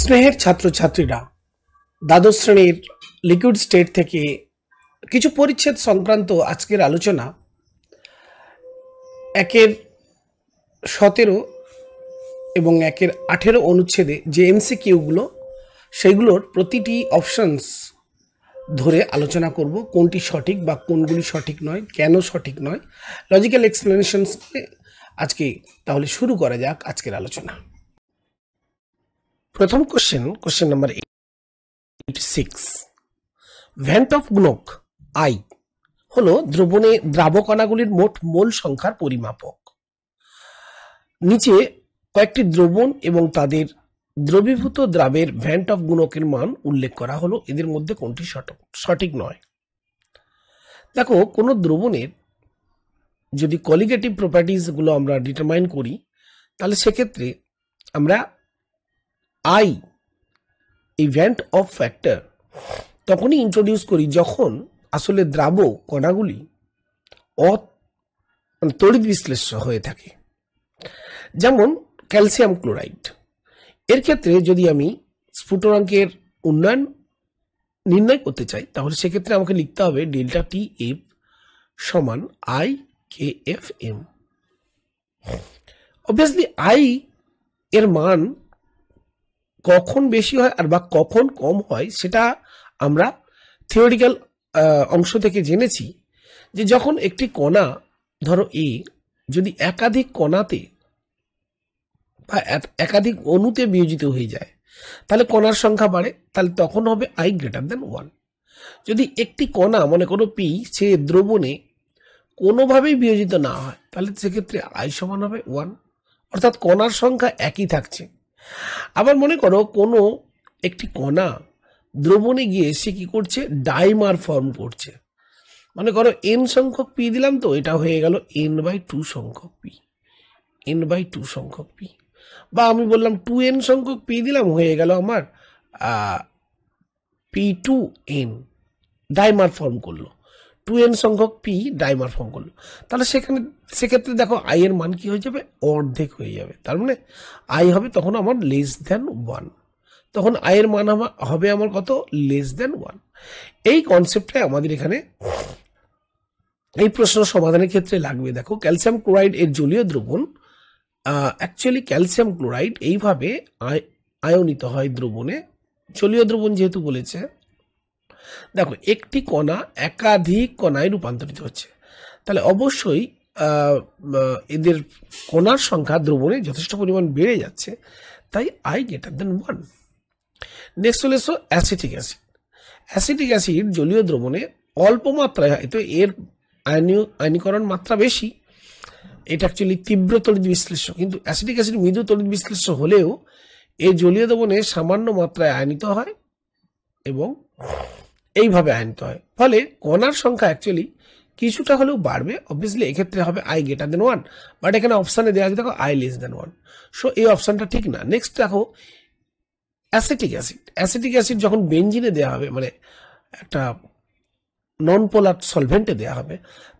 স্নেহের ছাত্রছাত্রীরা দ্বাদশ শ্রেণীর লিকুইড স্টেট থেকে কিছু পরিচ্ছেদ সংক্রান্ত আজকের আলোচনা 1-17 এবং 1-18 অনুচ্ছেদে যে এমসিকিউগুলো সেগুলোর প্রতিটি অপশনস ধরে আলোচনা করব, কোনটি সঠিক বা কোনগুলি সঠিক নয়, কেন সঠিক নয়, লজিক্যাল এক্সপ্লেনেশনস আজকে তাহলে শুরু করা যাক আজকের আলোচনা। প্রথম কোশ্চেন নাম্বার 86, ভ্যান্ট অফ গুণক আই হলো দ্রবণে দ্রাবকণাগুলির মোট মোল সংখ্যার পরিমাপক। নিচে কয়েকটি দ্রবণ এবং তাদের দ্রবীভূত দ্রাবের ভ্যান্ট অফ গুণকের মান উল্লেখ করা হলো, এদের মধ্যে কোনটি সঠিক নয়। দেখো, কোনো দ্রবণের যদি কলিগেটিভ প্রপার্টিজ গুলো আমরা ডিটারমাইন করি, তাহলে সেক্ষেত্রে আমরা আই এই ভ্যান্ট অফ ফ্যাক্টর তখনই ইন্ট্রোডিউস করি যখন আসলে দ্রাব কণাগুলি তড়িৎ বিশ্লেষ্য হয়ে থাকে। যেমন ক্যালসিয়াম ক্লোরাইড, এর ক্ষেত্রে যদি আমি স্ফুটনাঙ্কের উন্নয়ন নির্ণয় করতে চাই, তাহলে সেক্ষেত্রে আমাকে লিখতে হবে ডেল্টা টি এফ সমান I K F M. Obviously I এর মান কখন বেশি হয় আর বা কখন কম হয় সেটা আমরা থিওরিটিক্যাল অংশ থেকে জেনেছি, যে যখন একটি কণা ধরো এ যদি একাধিক কণাতে বা একাধিক অণুতে বিয়োজিত হয়ে যায়, তাহলে কণার সংখ্যা বাড়ে, তাহলে তখন হবে আই গ্রেটার দেন 1। যদি একটি কণা মনে করো পি সে দ্রবণে কোনোভাবেই বিয়োজিত না হয়, তাহলে সেক্ষেত্রে আই সমান হবে 1, অর্থাৎ কণার সংখ্যা একই থাকছে। আবার মনে করো কোনো একটি কণা দ্রবণে গিয়ে সে কি করছে, ডাইমার ফর্ম করছে। মনে করো n সংখ্যক পি দিলাম, তো এটা হয়ে গেল n/2 সংখ্যক পি, n/2 সংখ্যক পি। বা আমি বললাম 2n সংখ্যক পি দিলাম, হয়ে গেল আমার p2n, ডাইমার ফর্ম করলো। 2n সংখ্যক পি ডাইমার ফর্ম করলো, তাহলে সেক্ষেত্রে দেখো আই এর মান কি হয়ে যাবে, অর্ধেক হয়ে যাবে। তার মানে আই হবে তখন আমার লেস দেন 1, তখন আই এর মান হবে আমার কত, লেস দেন 1। এই কনসেপ্টটাই আমাদের এখানে এই প্রশ্ন সমাধানের ক্ষেত্রে লাগবে। দেখো, ক্যালসিয়াম ক্লোরাইড এর জলীয় দ্রবণ, অ্যাকচুয়ালি ক্যালসিয়াম ক্লোরাইড এইভাবে আয়নিত হয় দ্রবণে, জলীয় দ্রবণ যেহেতু বলেছে। দেখো, একটি কণা একাধিক কণায় রূপান্তরিত হচ্ছে, তাহলে অবশ্যই এদের কণার সংখ্যা দ্রবণে যথেষ্ট পরিমাণ বেড়ে যাচ্ছে, তাই আই গ্রেটার দেন 1। নেক্সট চলে এসো অ্যাসিটিক অ্যাসিড। অ্যাসিটিক অ্যাসিড জলীয় দ্রবণে অল্প মাত্রায় হয়, তো এর আয়নীকরণ মাত্রা বেশি, এটা অ্যাকচুয়ালি তীব্র তড়িৎ বিশ্লেষ্য। কিন্তু অ্যাসিটিক অ্যাসিড মৃদু তড়িৎ বিশ্লেষ্য হলেও এই জলীয় দ্রবণে সামান্য মাত্রায় আয়নিত হয় এবং এইভাবে আয়নিত হয়, ফলে কণার সংখ্যা অ্যাকচুয়ালি কিছুটা হলেও বাড়বে। অবভিয়াসলি এক্ষেত্রে হবে আই গ্রেটার দেন 1, বাট এখানে অপশানে দেওয়া আছে দেখো আই লেস দেন 1, সো এই অপশানটা ঠিক না। নেক্সট দেখো অ্যাসিটিক অ্যাসিড। অ্যাসিটিক অ্যাসিড যখন বেঞ্জিনে দেওয়া হবে, মানে একটা নন পোলার সলভেন্টে দেওয়া হবে,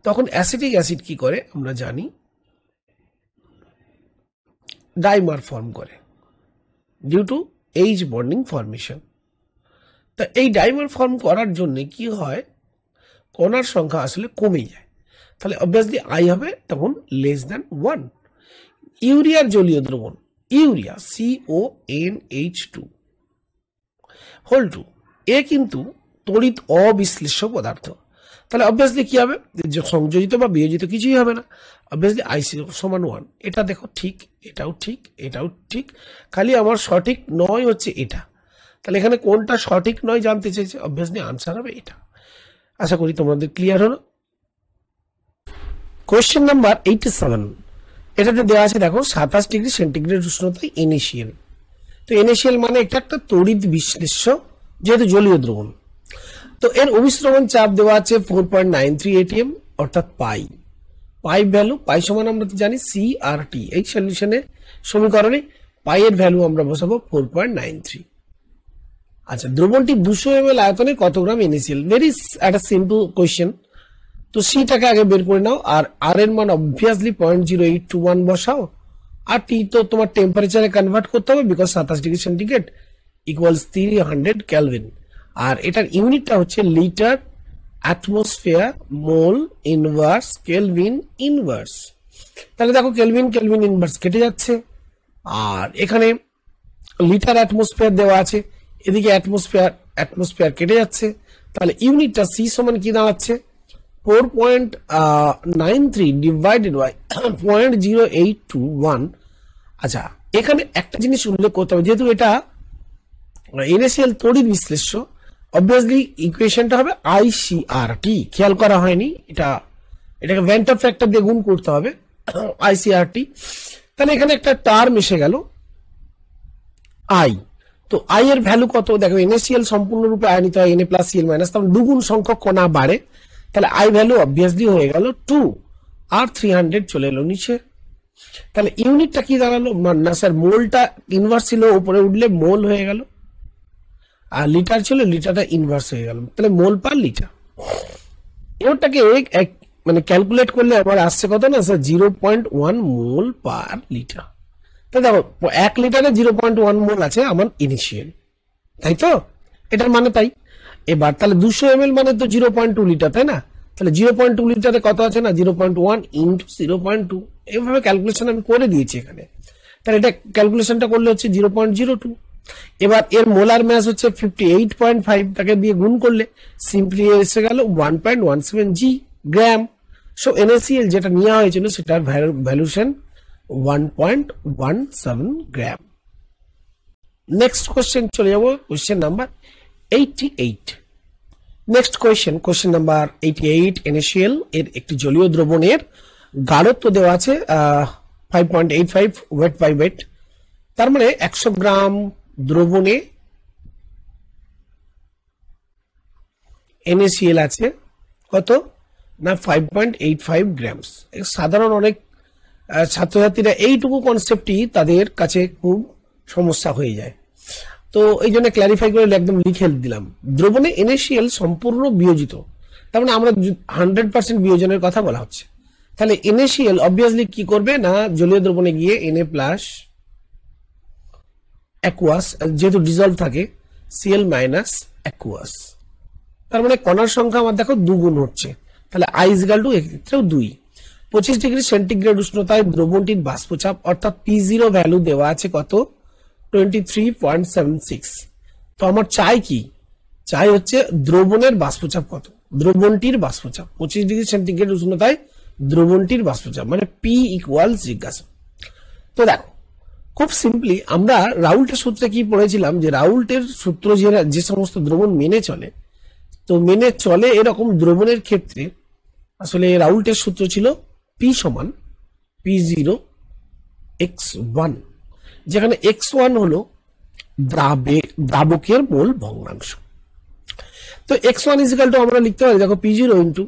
তখন অ্যাসিটিক অ্যাসিড কি করে আমরা জানি, ডাইমার ফর্ম করে due to H bonding formation. তা এই ডাইমার ফর্ম করার জন্য কি হয়, কণার সংখ্যা আসলে কমে যায়, তাহলে অবভিয়াসলি আই হবে তখন লেস দেন 1। ইউরিয়ার জলীয় দ্রবণ, ইউরিয়া CONH2 এ কিন্তু তড়িৎ অবিশ্লেষ্য পদার্থ, তাহলে অবভিয়াসলি কি হবে, সংযোজিত বা বিয়োজিত কিছুই হবে না, অবভিয়াসলি আই সমান 1। এটা দেখো ঠিক, এটাও ঠিক, এটাও ঠিক, খালি আমার সঠিক নয় হচ্ছে এটা। তাহলে এখানে কোনটা সঠিক নয় জানতে চাইছে, অবভিয়াসলি আনসার হবে এটা। আশা করি তোমাদের ক্লিয়ার হলো। কোয়েশ্চেন নাম্বার 87, এটাতে দেওয়া আছে দেখো 27 ডিগ্রি সেন্টিগ্রেড উষ্ণতায় NaCl। তো NaCl মানে এটা একটা তড়িৎ বিশ্লেষ্য, যেহেতু জলীয় দ্রবণ। তো এর অভিস্রবণ চাপ দেওয়া আছে 4.93 atm, অর্থাৎ পাই ভ্যালু, পাই সমান আমরা জানি CRT। এই সলিউশনে সমীকরণে পাই এর ভ্যালু আমরা বসাবো 4.93। আচ্ছা, দ্রবণটি 200 ml আয়তনে কত গ্রাম NaCl? ভেরি একটা সিম্পল কোয়েশ্চেন। তো সিটাকে আগে বের করে নাও, আর আর এর মান অবভিয়াসলি 0.0821 বসাও, আর টি তো তোমার টেম্পারেচারে কনভার্ট করতে হবে because 27 degree centigrade, equals 300 kelvin, আর এটার ইউনিটটা হচ্ছে litre atmosphere mole inverse kelvin inverse. তাহলে দেখো কেলভিন কেলভিন ইনভার্স কেটে যাচ্ছে, আর এখানে লিটার অ্যাটমসফিয়ার দেওয়া আছে, এদিকে অ্যাটমসফিয়ার কেটে যাচ্ছে, তাহলে ইউনিটটা সি সমান কি দাঁড়াচ্ছে 4.93 ডিভাইডেড বাই 0.0821। আচ্ছা, এখানে একটা জিনিস উল্লেখ করতে হবে, যেহেতু এটা NaCl তড়িৎ বিশ্লেষ্য, অবভিয়াসলি ইকুয়েশনটা হবে ICRT, খেয়াল করা হয়নি, এটাকে ভ্যান্টার ফ্যাক্টর দিয়ে গুণ করতে হবে ICRT। তাহলে এখানে একটা টার্ম এসে গেল আই, তো আই এর ভ্যালু কত দেখো, NaCl সম্পূর্ণরূপে আয়নিত হয় Na প্লাস Cl মাইনাস, তখন দুগুণ সংখ্যক কণা বাড়ে, তাহলে আই ভ্যালু অবভিয়াসলি হয়ে গেল 2, আর 300 চলে এলো নিচে। তাহলে ইউনিটটা কি দাঁড়ালো না স্যার, মোলটা ইনভার্স ছিল, উপরে উঠলে মোল হয়ে গেল, আর লিটার ছিল লিটারটা ইনভার্স হয়ে গেল, তাহলে মোল পার লিটার। এটাকে মানে ক্যালকুলেট করলে আমার আসছে কত না স্যার 0.1 মোল পার লিটার। তো দেখো 1 লিটারে 0.1 মোল আছে আমার ইনিশিয়াল, তাই তো, এটার মানে তাই। এবার তাহলে 200 ml মানে তো 0.2 লিটার, তাই না? তাহলে 0.2 লিটারে কত আছে না 0.1 ইন্টু 0.2, এইভাবে ক্যালকুলেশন আমি করে দিয়েছি এখানে। তাহলে এটা ক্যালকুলেশনটা করলে হচ্ছে 0.02। এবার এর মোলার ম্যাস হচ্ছে 58.5, তাকে দিয়ে গুণ করলে সিম্পলি এসে গেল 1.17 জি গ্রাম। সো NaCl যেটা নেওয়া হয়েছিল সেটার ভ্যালুশন 1.17 গ্রাম। নেক্সট কোশ্চেন চলে যাবো, question number 88। Next question number 88। NaCl এর একটি জলীয় দ্রবণের গাঢ়ত্ব দেওয়া আছে 5.85 ওয়েট বাই ওয়েট, তার মানে 100 গ্রাম দ্রবণে NaCl আছে কত না 5.85 গ্রামস। সাধারণ অনেক ছাত্রছাত্রীরা এইটুকু কনসেপ্টই তাদের কাছে খুব সমস্যা হয়ে যায়, তো এই জন্য ক্ল্যারিফাই করে একদম লিখে দিলাম। দ্রবণে NaCl সম্পূর্ণ বিয়োজিত, তার মানে আমরা 100% বিয়োজনের কথা বলা হচ্ছে। তাহলে NaCl অবভিয়াসলি কি করবে না, জলীয় দ্রবণে গিয়ে Na প্লাস অ্যাকুয়াস, যেহেতু ডিজলভ থাকে Cl মাইনাস অ্যাকুয়াস, তার মানে কণার সংখ্যা আমার দেখো দুগুণ হচ্ছে, তাহলে I ইকুয়াল টু এক্ষেত্রেও 2। 25 ডিগ্রি সেন্টিগ্রেড উষ্ণতায় দ্রবণটির বাষ্পচাপ অর্থাৎ P0 ভ্যালু দেওয়া আছে কত 23.76। তো আমার চাই কি, চাই হচ্ছে দ্রবণের বাষ্পচাপ কত, দ্রবণটির বাষ্পচাপ 25 ডিগ্রি সেন্টিগ্রেড উষ্ণতায় দ্রবণটির বাষ্পচাপ মানে P ইকুয়ালস জিজ্ঞাসা। তো দেখো খুব সিম্পলি আমরা রাউল্টের সূত্রে কি পড়েছিলাম, যে রাউল্টের সূত্র যে সমস্ত দ্রবণ মেনে চলে, তো মেনে চলে এরকম দ্রবণের ক্ষেত্রে আসলে রাউল্টের সূত্র ছিল P সমান P0 x1, যেখানে x1 হলো দ্রাবকের মোল ভগ্নাংশ। তো x1 ইকুয়াল টু আমরা লিখতে পারি দেখো P0 into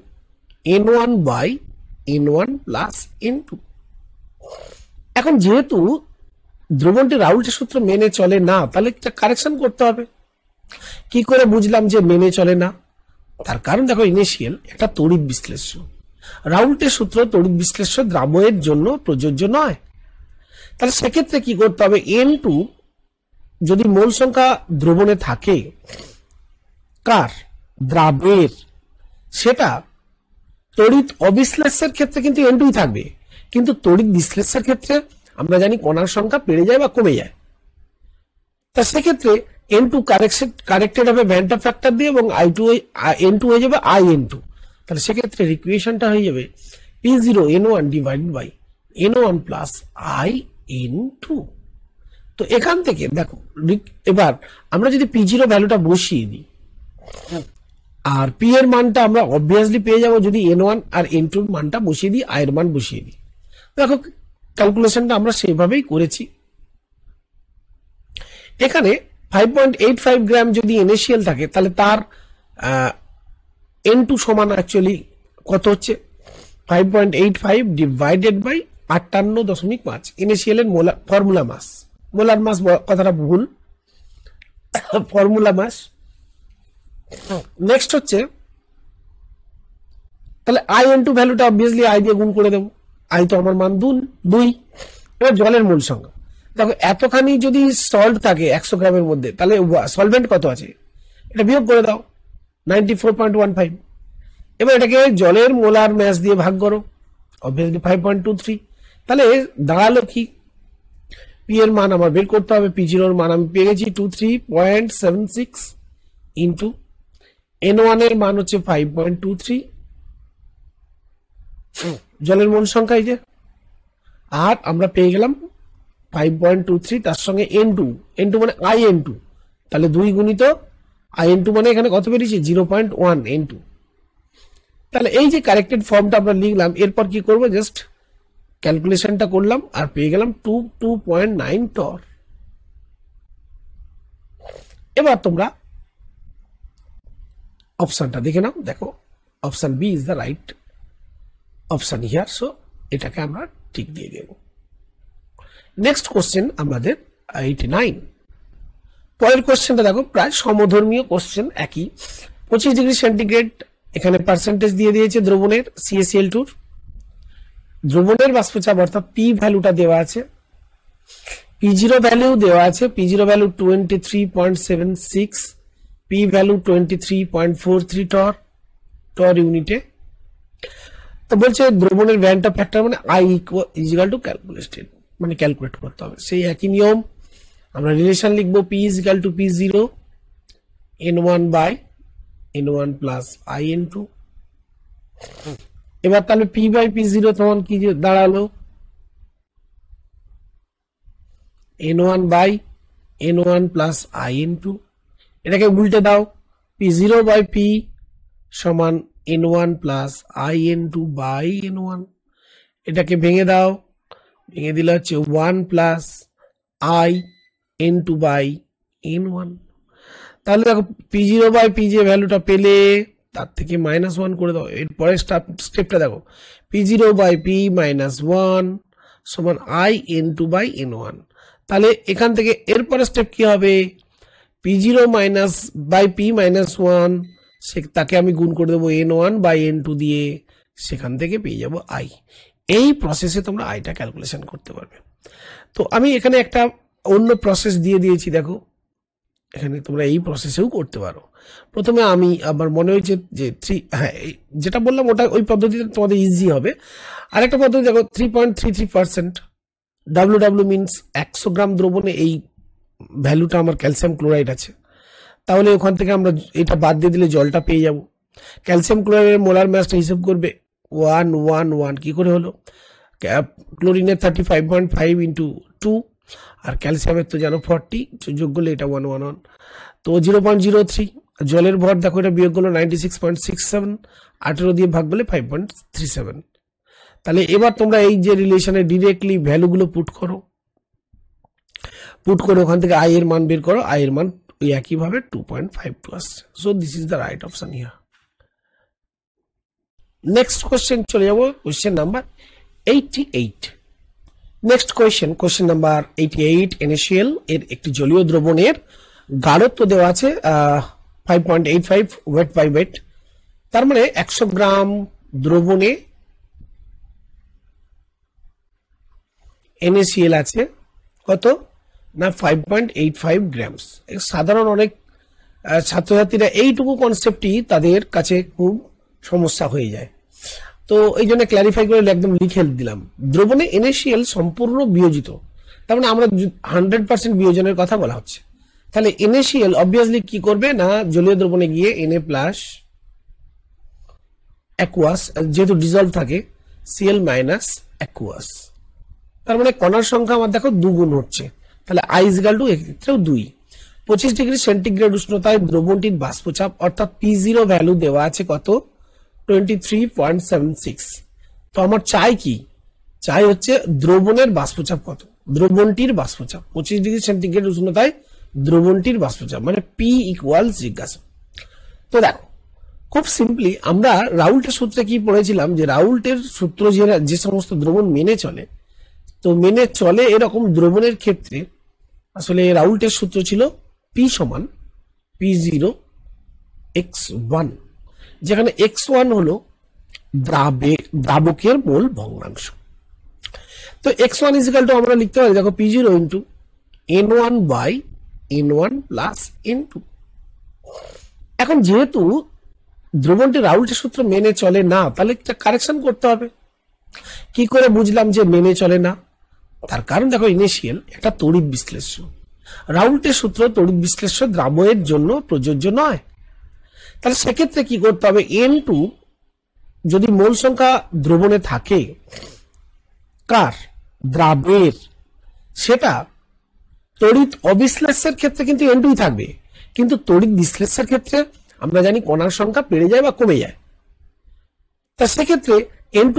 N1 by N1 plus N2। এখন যেহেতু দ্রবণটি রাউল্টের সূত্র মেনে চলে না, তাহলে একটা কারেকশন করতে হবে। কি করে বুঝলাম যে মেনে চলে না, তার কারণ দেখো NaCl একটা তড়িৎ বিশ্লেষ্য, রাউল্টের সূত্র তড়িৎ বিশ্লেষ্য দ্রাবকের জন্য প্রযোজ্য নয়। তাহলে সেক্ষেত্রে কি করতে হবে, N2 যদি মোল সংখ্যা দ্রবণে থাকে কার দ্রাবের, সেটা তড়িৎ অবিশ্লেষ্যের ক্ষেত্রে কিন্তু N2 থাকবে, কিন্তু তড়িৎ বিশ্লেষ্যের ক্ষেত্রে আমরা জানি কণার সংখ্যা বেড়ে যায় বা কমে যায়। তা সেক্ষেত্রে N2 কারেক্টেড হবে ভ্যান্টার ফ্যাক্টর দিয়ে, এবং N2 হয়ে যাবে IN2। তাহলে সেক্ষেত্রে ইকুয়েশনটা হয়ে যাবে P0 N1 divided by N1 plus IN2। তো এখান থেকে দেখো এবার আমরা যদি P0 ভ্যালুটা বসিয়ে দিই, আর P এর মানটা আমরা অবভিয়াসলি পেয়ে যাব যদি N1 আর N2 এর মানটা বসিয়ে দিই, I এর মান বসিয়ে দিই। দেখো ক্যালকুলেশনটা আমরা সেভাবেই করেছি। এখানে 5.85 গ্রাম যদি NaCl থাকে, তাহলে তার N2 সমান অ্যাকচুয়ালি কত হচ্ছে 5.85 ডিভাইডেড বাই 58.5। NaCl এর মোলার মাস কথাটা ভুল, ফর্মুলা মাস। নেক্সট হচ্ছে তাহলে IN2 ভ্যালুটা অবভিয়াসলি I দিয়ে গুণ করে দেবো, I তো আমার মান 2। এবার জলের মোল সংখ্যা, দেখো এতখানি যদি সল্ট থাকে 100 গ্রামের মধ্যে, তাহলে সলভেন্ট কত আছে এটা বিয়োগ করে দাও, 94.15। এবার এটাকে জলের মোলার ম্যাস দিয়ে ভাগ করো, অবভিয়াসলি 5.23। তাহলে দাঁড়ালো কি, পি এর মান আমার বের করতে হবে, পি জিরোর মান আমি পেয়ে গেছি 23.76 ইন্টু N1 এর মান হচ্ছে 5.23, জলের মোল সংখ্যা এই যে, আর আমরা পেয়ে গেলাম 5.23, তার সঙ্গে N2 মানে IN2, তাহলে 2 গুণিত IN2 মানে এখানে কত বেরিয়েছে 0.1 N2। তাহলে এই যে কারেক্টেড ফর্মটা আমরা লিখলাম, এরপর কি করবো, জাস্ট ক্যালকুলেশনটা করলাম আর পেয়ে গেলাম 2.9 টর। এবার তোমরা অপশনটা দেখে নাও, দেখো option B is the right option here, so এটাকে আমরা ঠিক দিয়ে দেব। নেক্সট কোশ্চেন আমাদের 89। পরের কোশ্চেনটা দেখো প্রায় সমধর্মীয় কোশ্চেন, একই। 25 ডিগ্রি সেন্টিগ্রেড, এখানে পার্সেন্টেজ দিয়ে দিয়েছে দ্রবণের CaCl2, দ্রবণের বাষ্পচাপ অর্থাৎ পি ভ্যালুটা দেওয়া আছে, P0 ভ্যালু দেওয়া আছে, P0 ভ্যালু 23.76, পি ভ্যালু 23.43 টর ইউনিটে। তো বলছে দ্রবণের ভ্যানটা ফ্যাক্টর মানে I ইজিক্যাল টু ক্যালকুলেটেড, মানে ক্যালকুলেট করতে হবে। সেই একই নিয়ম, আমরা রিলেশন লিখবো P equal to P0 N1 by N1 plus IN2। এবার তাহলে P বাই P0 তখন কি দাঁড়ালো, N1 by N1 plus IN2। এটাকে উল্টে দাও, P0 বাই P সমান N1 plus IN2 by N1। এটাকে ভেঙে দাও, ভেঙে দিলে হচ্ছে 1 প্লাস IN2 বাই N1। তাহলে দেখো P0 বাই P যে ভ্যালুটা পেলে তার থেকে -1 করে দাও। এরপরে স্টেপটা দেখো, P0 বাই P -1 সমান IN2 বাই N1। তাহলে এখান থেকে এরপরে স্টেপ কি হবে, P0 মাইনাস বাই P -1 তাকে আমি গুণ করে দেবো N1 বাই N2 দিয়ে, সেখান থেকে পেয়ে যাবো I। এই প্রসেসে তোমরা আইটা ক্যালকুলেশন করতে পারবে। তো আমি এখানে একটা অন্য প্রসেস দিয়ে দিয়েছি, দেখো এখানে তোমরা এই প্রসেসেও করতে পারো। প্রথমে আমি আমার মনে হয়েছে যে যেটা বললাম ওটা ওই পদ্ধতিতে তোমাদের ইজি হবে। আরেকটা পদ্ধতি দেখো 3.33%, WW মিনস 100 গ্রাম দ্রবণে এই ভ্যালুটা আমার ক্যালসিয়াম ক্লোরাইড আছে, তাহলে ওখান থেকে আমরা এটা বাদ দিয়ে দিলে জলটা পেয়ে যাব। ক্যালসিয়াম ক্লোরাইডের মোলার ম্যাসটা হিসেব করবে 111, কি করে হলো, ক্লোরিনের 35.5 ইন্টু 2 আর ক্যালসিয়ামের তো জানো 40, যোগ করলে এটা 111, তো 0.03। জলের ভর দেখো এটা বিয়োগ করলো 96.67, 18 দিয়ে ভাগ করলে 5.37। তাহলে এবার তোমরা এই যে রিলেশনে ডিরেক্টলি ভ্যালুগুলো পুট করো ওখান থেকে I এর মান বের করো, I এর মান ওই একইভাবে 2.52 আসছে। So this is the right option here. Next question চলে যাবো, question number 88। Next question number 88। NaCl এর একটি জলীয় দ্রবণের গাঢ়ত্ব দেওয়া আছে 5.85 ওয়েট বাই ওয়েট, তার মানে 100 গ্রাম দ্রবণে NaCl আছে কত না 5.85 গ্রামস। সাধারণ অনেক ছাত্রছাত্রীরা এইটুকু কনসেপ্টই তাদের কাছে খুব সমস্যা হয়ে যায়, তো এই জন্য ক্ল্যারিফাই করে একদম লিখে দিলাম। দ্রবণে NaCl সম্পূর্ণ বিয়োজিত, তার মানে আমরা 100% বিয়োজনের কথা বলা হচ্ছে। তাহলে NaCl অবভিয়াসলি কি করবে না, জলীয় দ্রবণে গিয়ে Na প্লাস অ্যাকুয়াস, যেহেতু ডিজলভ থাকে Cl মাইনাস অ্যাকুয়াস, তার মানে কণার সংখ্যা আমার দেখো 2 গুণ হচ্ছে, তাহলে I ইজিক্যাল টু এক্ষেত্রেও 2। 25 ডিগ্রি সেন্টিগ্রেড উষ্ণতায় দ্রবণটির বাষ্পচাপ অর্থাৎ P0 ভ্যালু দেওয়া আছে কত 23.76। তো আমার চাই কি, চাই হচ্ছে দ্রবণের বাষ্পচাপ কত, দ্রবণটির বাষ্পচাপ 25 ডিগ্রি সেন্টিগ্রেড উষ্ণতায় দ্রবণটির বাষ্পচাপ মানে P ইকুয়াল জিজ্ঞাসা। তো দেখো খুব সিম্পলি আমরা রাউল্টের সূত্রে কি পড়েছিলাম, যে রাউল্টের সূত্র যে সমস্ত দ্রবণ মেনে চলে, তো মেনে চলে এরকম দ্রবণের ক্ষেত্রে আসলে রাউল্টের সূত্র ছিল P সমান P0 x1, যেখানে x1 হলো দ্রাবকের মোল ভগ্নাংশ। তো x1 ইজিক্যাল টু আমরা লিখতে পারি দেখো p0 into n1 by n1 plus n2। এখন যেহেতু দ্রবণটি রাউল্টের সূত্র মেনে চলে না, তাহলে একটা কারেকশন করতে হবে। কি করে বুঝলাম যে মেনে চলে না? তার কারণ দেখো ইনিশিয়াল একটা তড়িৎ বিশ্লেষ্য, রাউল্টের সূত্র তড়িৎ বিশ্লেষ্য দ্রাবকের জন্য প্রযোজ্য নয়। তাহলে সেক্ষেত্রে কি করতে হবে, n2 যদি মোল সংখ্যা দ্রবণে থাকে কার, দ্রাবের, সেটা তড়িৎ অবিশ্লেষ্যের ক্ষেত্রে কিন্তু n2 থাকবে, কিন্তু তড়িৎ বিশ্লেষ্যের ক্ষেত্রে আমরা জানি কণার সংখ্যা বেড়ে যায় বা কমে যায়। তা সেক্ষেত্রে n2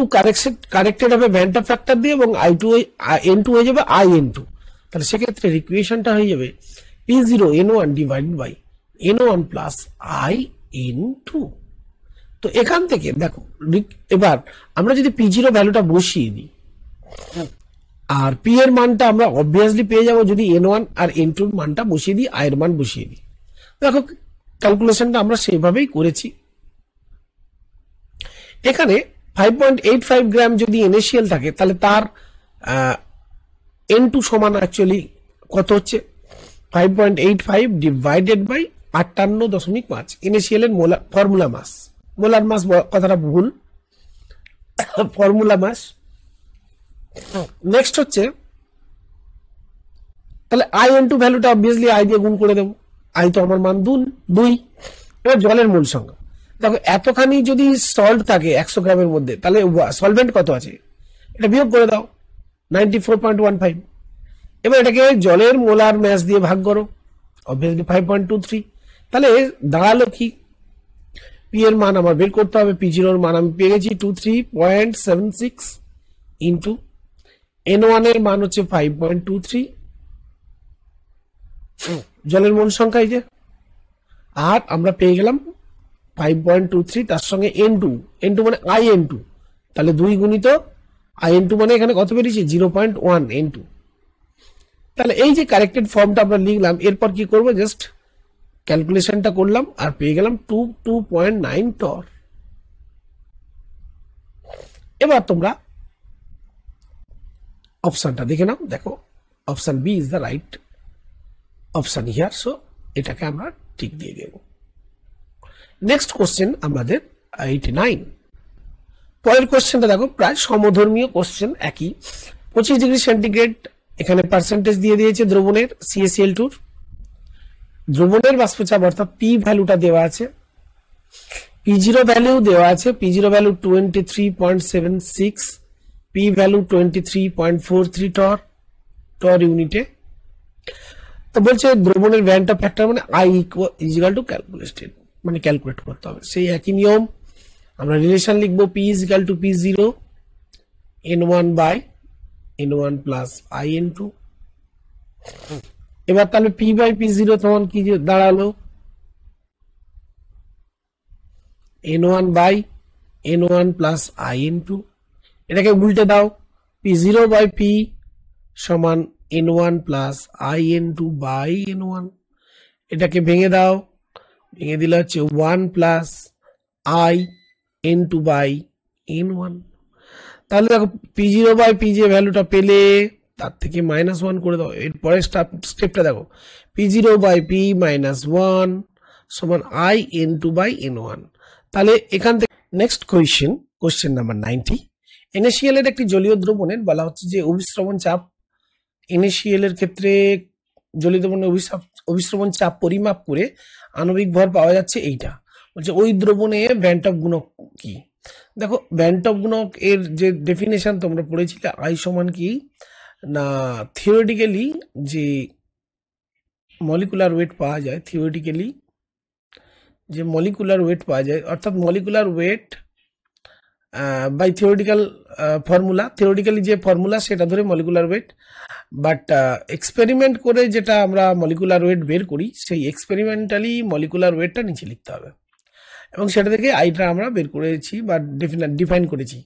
কারেক্টেড হবে ভ্যান্টা ফ্যাক্টর দিয়ে এবং n2 হয়ে যাবে in2। তাহলে সেক্ষেত্রে ইকুয়েশনটা হয়ে যাবে p0 n1 divided by n1 plus in2। তো এখান থেকে দেখো এবার আমরা যদি p0 ভ্যালুটা বসিয়ে দিই আর p এর মানটা আমরা অবভিয়াসলি পেয়ে যাব যদি n1 আর n2 এর মানটা বসিয়ে দিই, i এর মান বসিয়ে দিই। দেখো ক্যালকুলেশনটা আমরা সেইভাবেই করেছি। এখানে 5.85 গ্রাম যদি ইনিশিয়াল থাকে তাহলে তার n2 সমান অ্যাকচুয়ালি কত হচ্ছে 5.85 ডিভাইডেড বাই 58.5। ইনিশিয়ালের ফর্মুলা মাস, মোলার মাস কথাটা ভুল, ফর্মুলা মাস। নেক্সট হচ্ছে তাহলে in2 ভ্যালুটা অবভিয়াসলি i দিয়ে গুণ করে দেবো, i তো আমার মান 2। এবার জলের মোল সংখ্যা দেখো এতখানি যদি সল্ট থাকে 100 গ্রামের মধ্যে, তাহলে সলভেন্ট কত আছে এটা বিয়োগ করে দাও 94.15। এবার এটাকে জলের মোলার ম্যাস দিয়ে ভাগ করো, অবভিয়াসলি 5.23। তাহলে দাঁড়ালো কি, পি এর মান আমার বের করতে হবে, p0 এর মান আমি পেয়ে গেছি 23.76 ইন্টু n1 এর মান হচ্ছে 5.23, জলের মোল সংখ্যা এই যে, আর আমরা পেয়ে গেলাম 5.23 তার সঙ্গে n2 মানে in2, তাহলে 2 গুণিত in2 মানে এখানে কত বেরিয়েছে 0.1 n2। তাহলে এই যে কারেক্টেড ফর্মটা আমরা লিখলাম, এরপর কি করব, জাস্ট ক্যালকুলেশনটা করলাম আর পেয়ে গেলাম 2.9 টর। এবার তোমরা অপশনটা দেখে নাও, দেখো option B is the right option here, so এটাকে আমরা ঠিক দিয়ে দেব। নেক্সট কোশ্চেন আমাদের 89। পরের কোশ্চেনটা দেখো প্রায় সমধর্মীয় কোশ্চেন, একই 25 ডিগ্রি সেন্টিগ্রেড, এখানে পার্সেন্টেজ দিয়ে দিয়েছে দ্রবণের CaCl2, দ্রবণের বাষ্পচাপ অর্থাৎ পি ভ্যালুটা দেওয়া আছে, p0 ভ্যালু দেওয়া আছে, p0 ভ্যালু 23.76, পি ভ্যালু 23.43 টর ইউনিটে। তো বলছে দ্রবণের ভ্যান্টা ফ্যাক্টর মানে i ইকুয়াল টু ক্যালকুলেটেড, মানে ক্যালকুলেট করতে হবে। সেই একই নিয়ম আমরা রিলেশন লিখবো, p equal to p0 n1 by n1 plus in2। এবার তাহলে p বাই p0 তখন কি দাঁড়ালো n1 by n1 plus in2। এটাকে উল্টে দাও, p0 বাই p সমান n1 plus in2 by n1। এটাকে ভেঙে দাও, ভেঙে দিলে হচ্ছে 1 প্লাস in2 বাই n1। তাহলে দেখো p0 বাই p যে ভ্যালুটা পেলে তার থেকে -1 করে দাও। এরপরে স্টেপটা দেখো, p0 বাই p -1 সমান in2 বাই n1। তাহলে এখান থেকে নেক্সট কোশ্চেন নাম্বার 90। ইনিশিয়ালের একটি জলীয় দ্রবণের বলা হচ্ছে যে অভিস্রবণ চাপ, ইনিশিয়ালের ক্ষেত্রে জলীয় দ্রবণের অভিস্রবণ চাপ পরিমাপ করে আণবিক ভর পাওয়া যাচ্ছে এইটা। বলছে ওই দ্রবণে ভ্যান্টপ গুণক কি। দেখো ভ্যান্টপ গুণক এর যে ডেফিনেশন তোমরা পড়েছিলে, আই সমান কি না থিওরিটিক্যালি যে মলিকুলার ওয়েট পাওয়া যায়, থিওরিটিক্যালি যে মলিকুলার ওয়েট পাওয়া যায়, অর্থাৎ molecular weight by theoretical formula, theoretically যে ফর্মুলা সেটা ধরে মলিকুলার ওয়েট, বাট এক্সপেরিমেন্ট করে যেটা আমরা মলিকুলার ওয়েট বের করি সেই এক্সপেরিমেন্টালি মলিকুলার ওয়েটটা নিচে লিখতে হবে এবং সেটা থেকে আইটা আমরা বের করেছি বা ডিফাইন করেছি।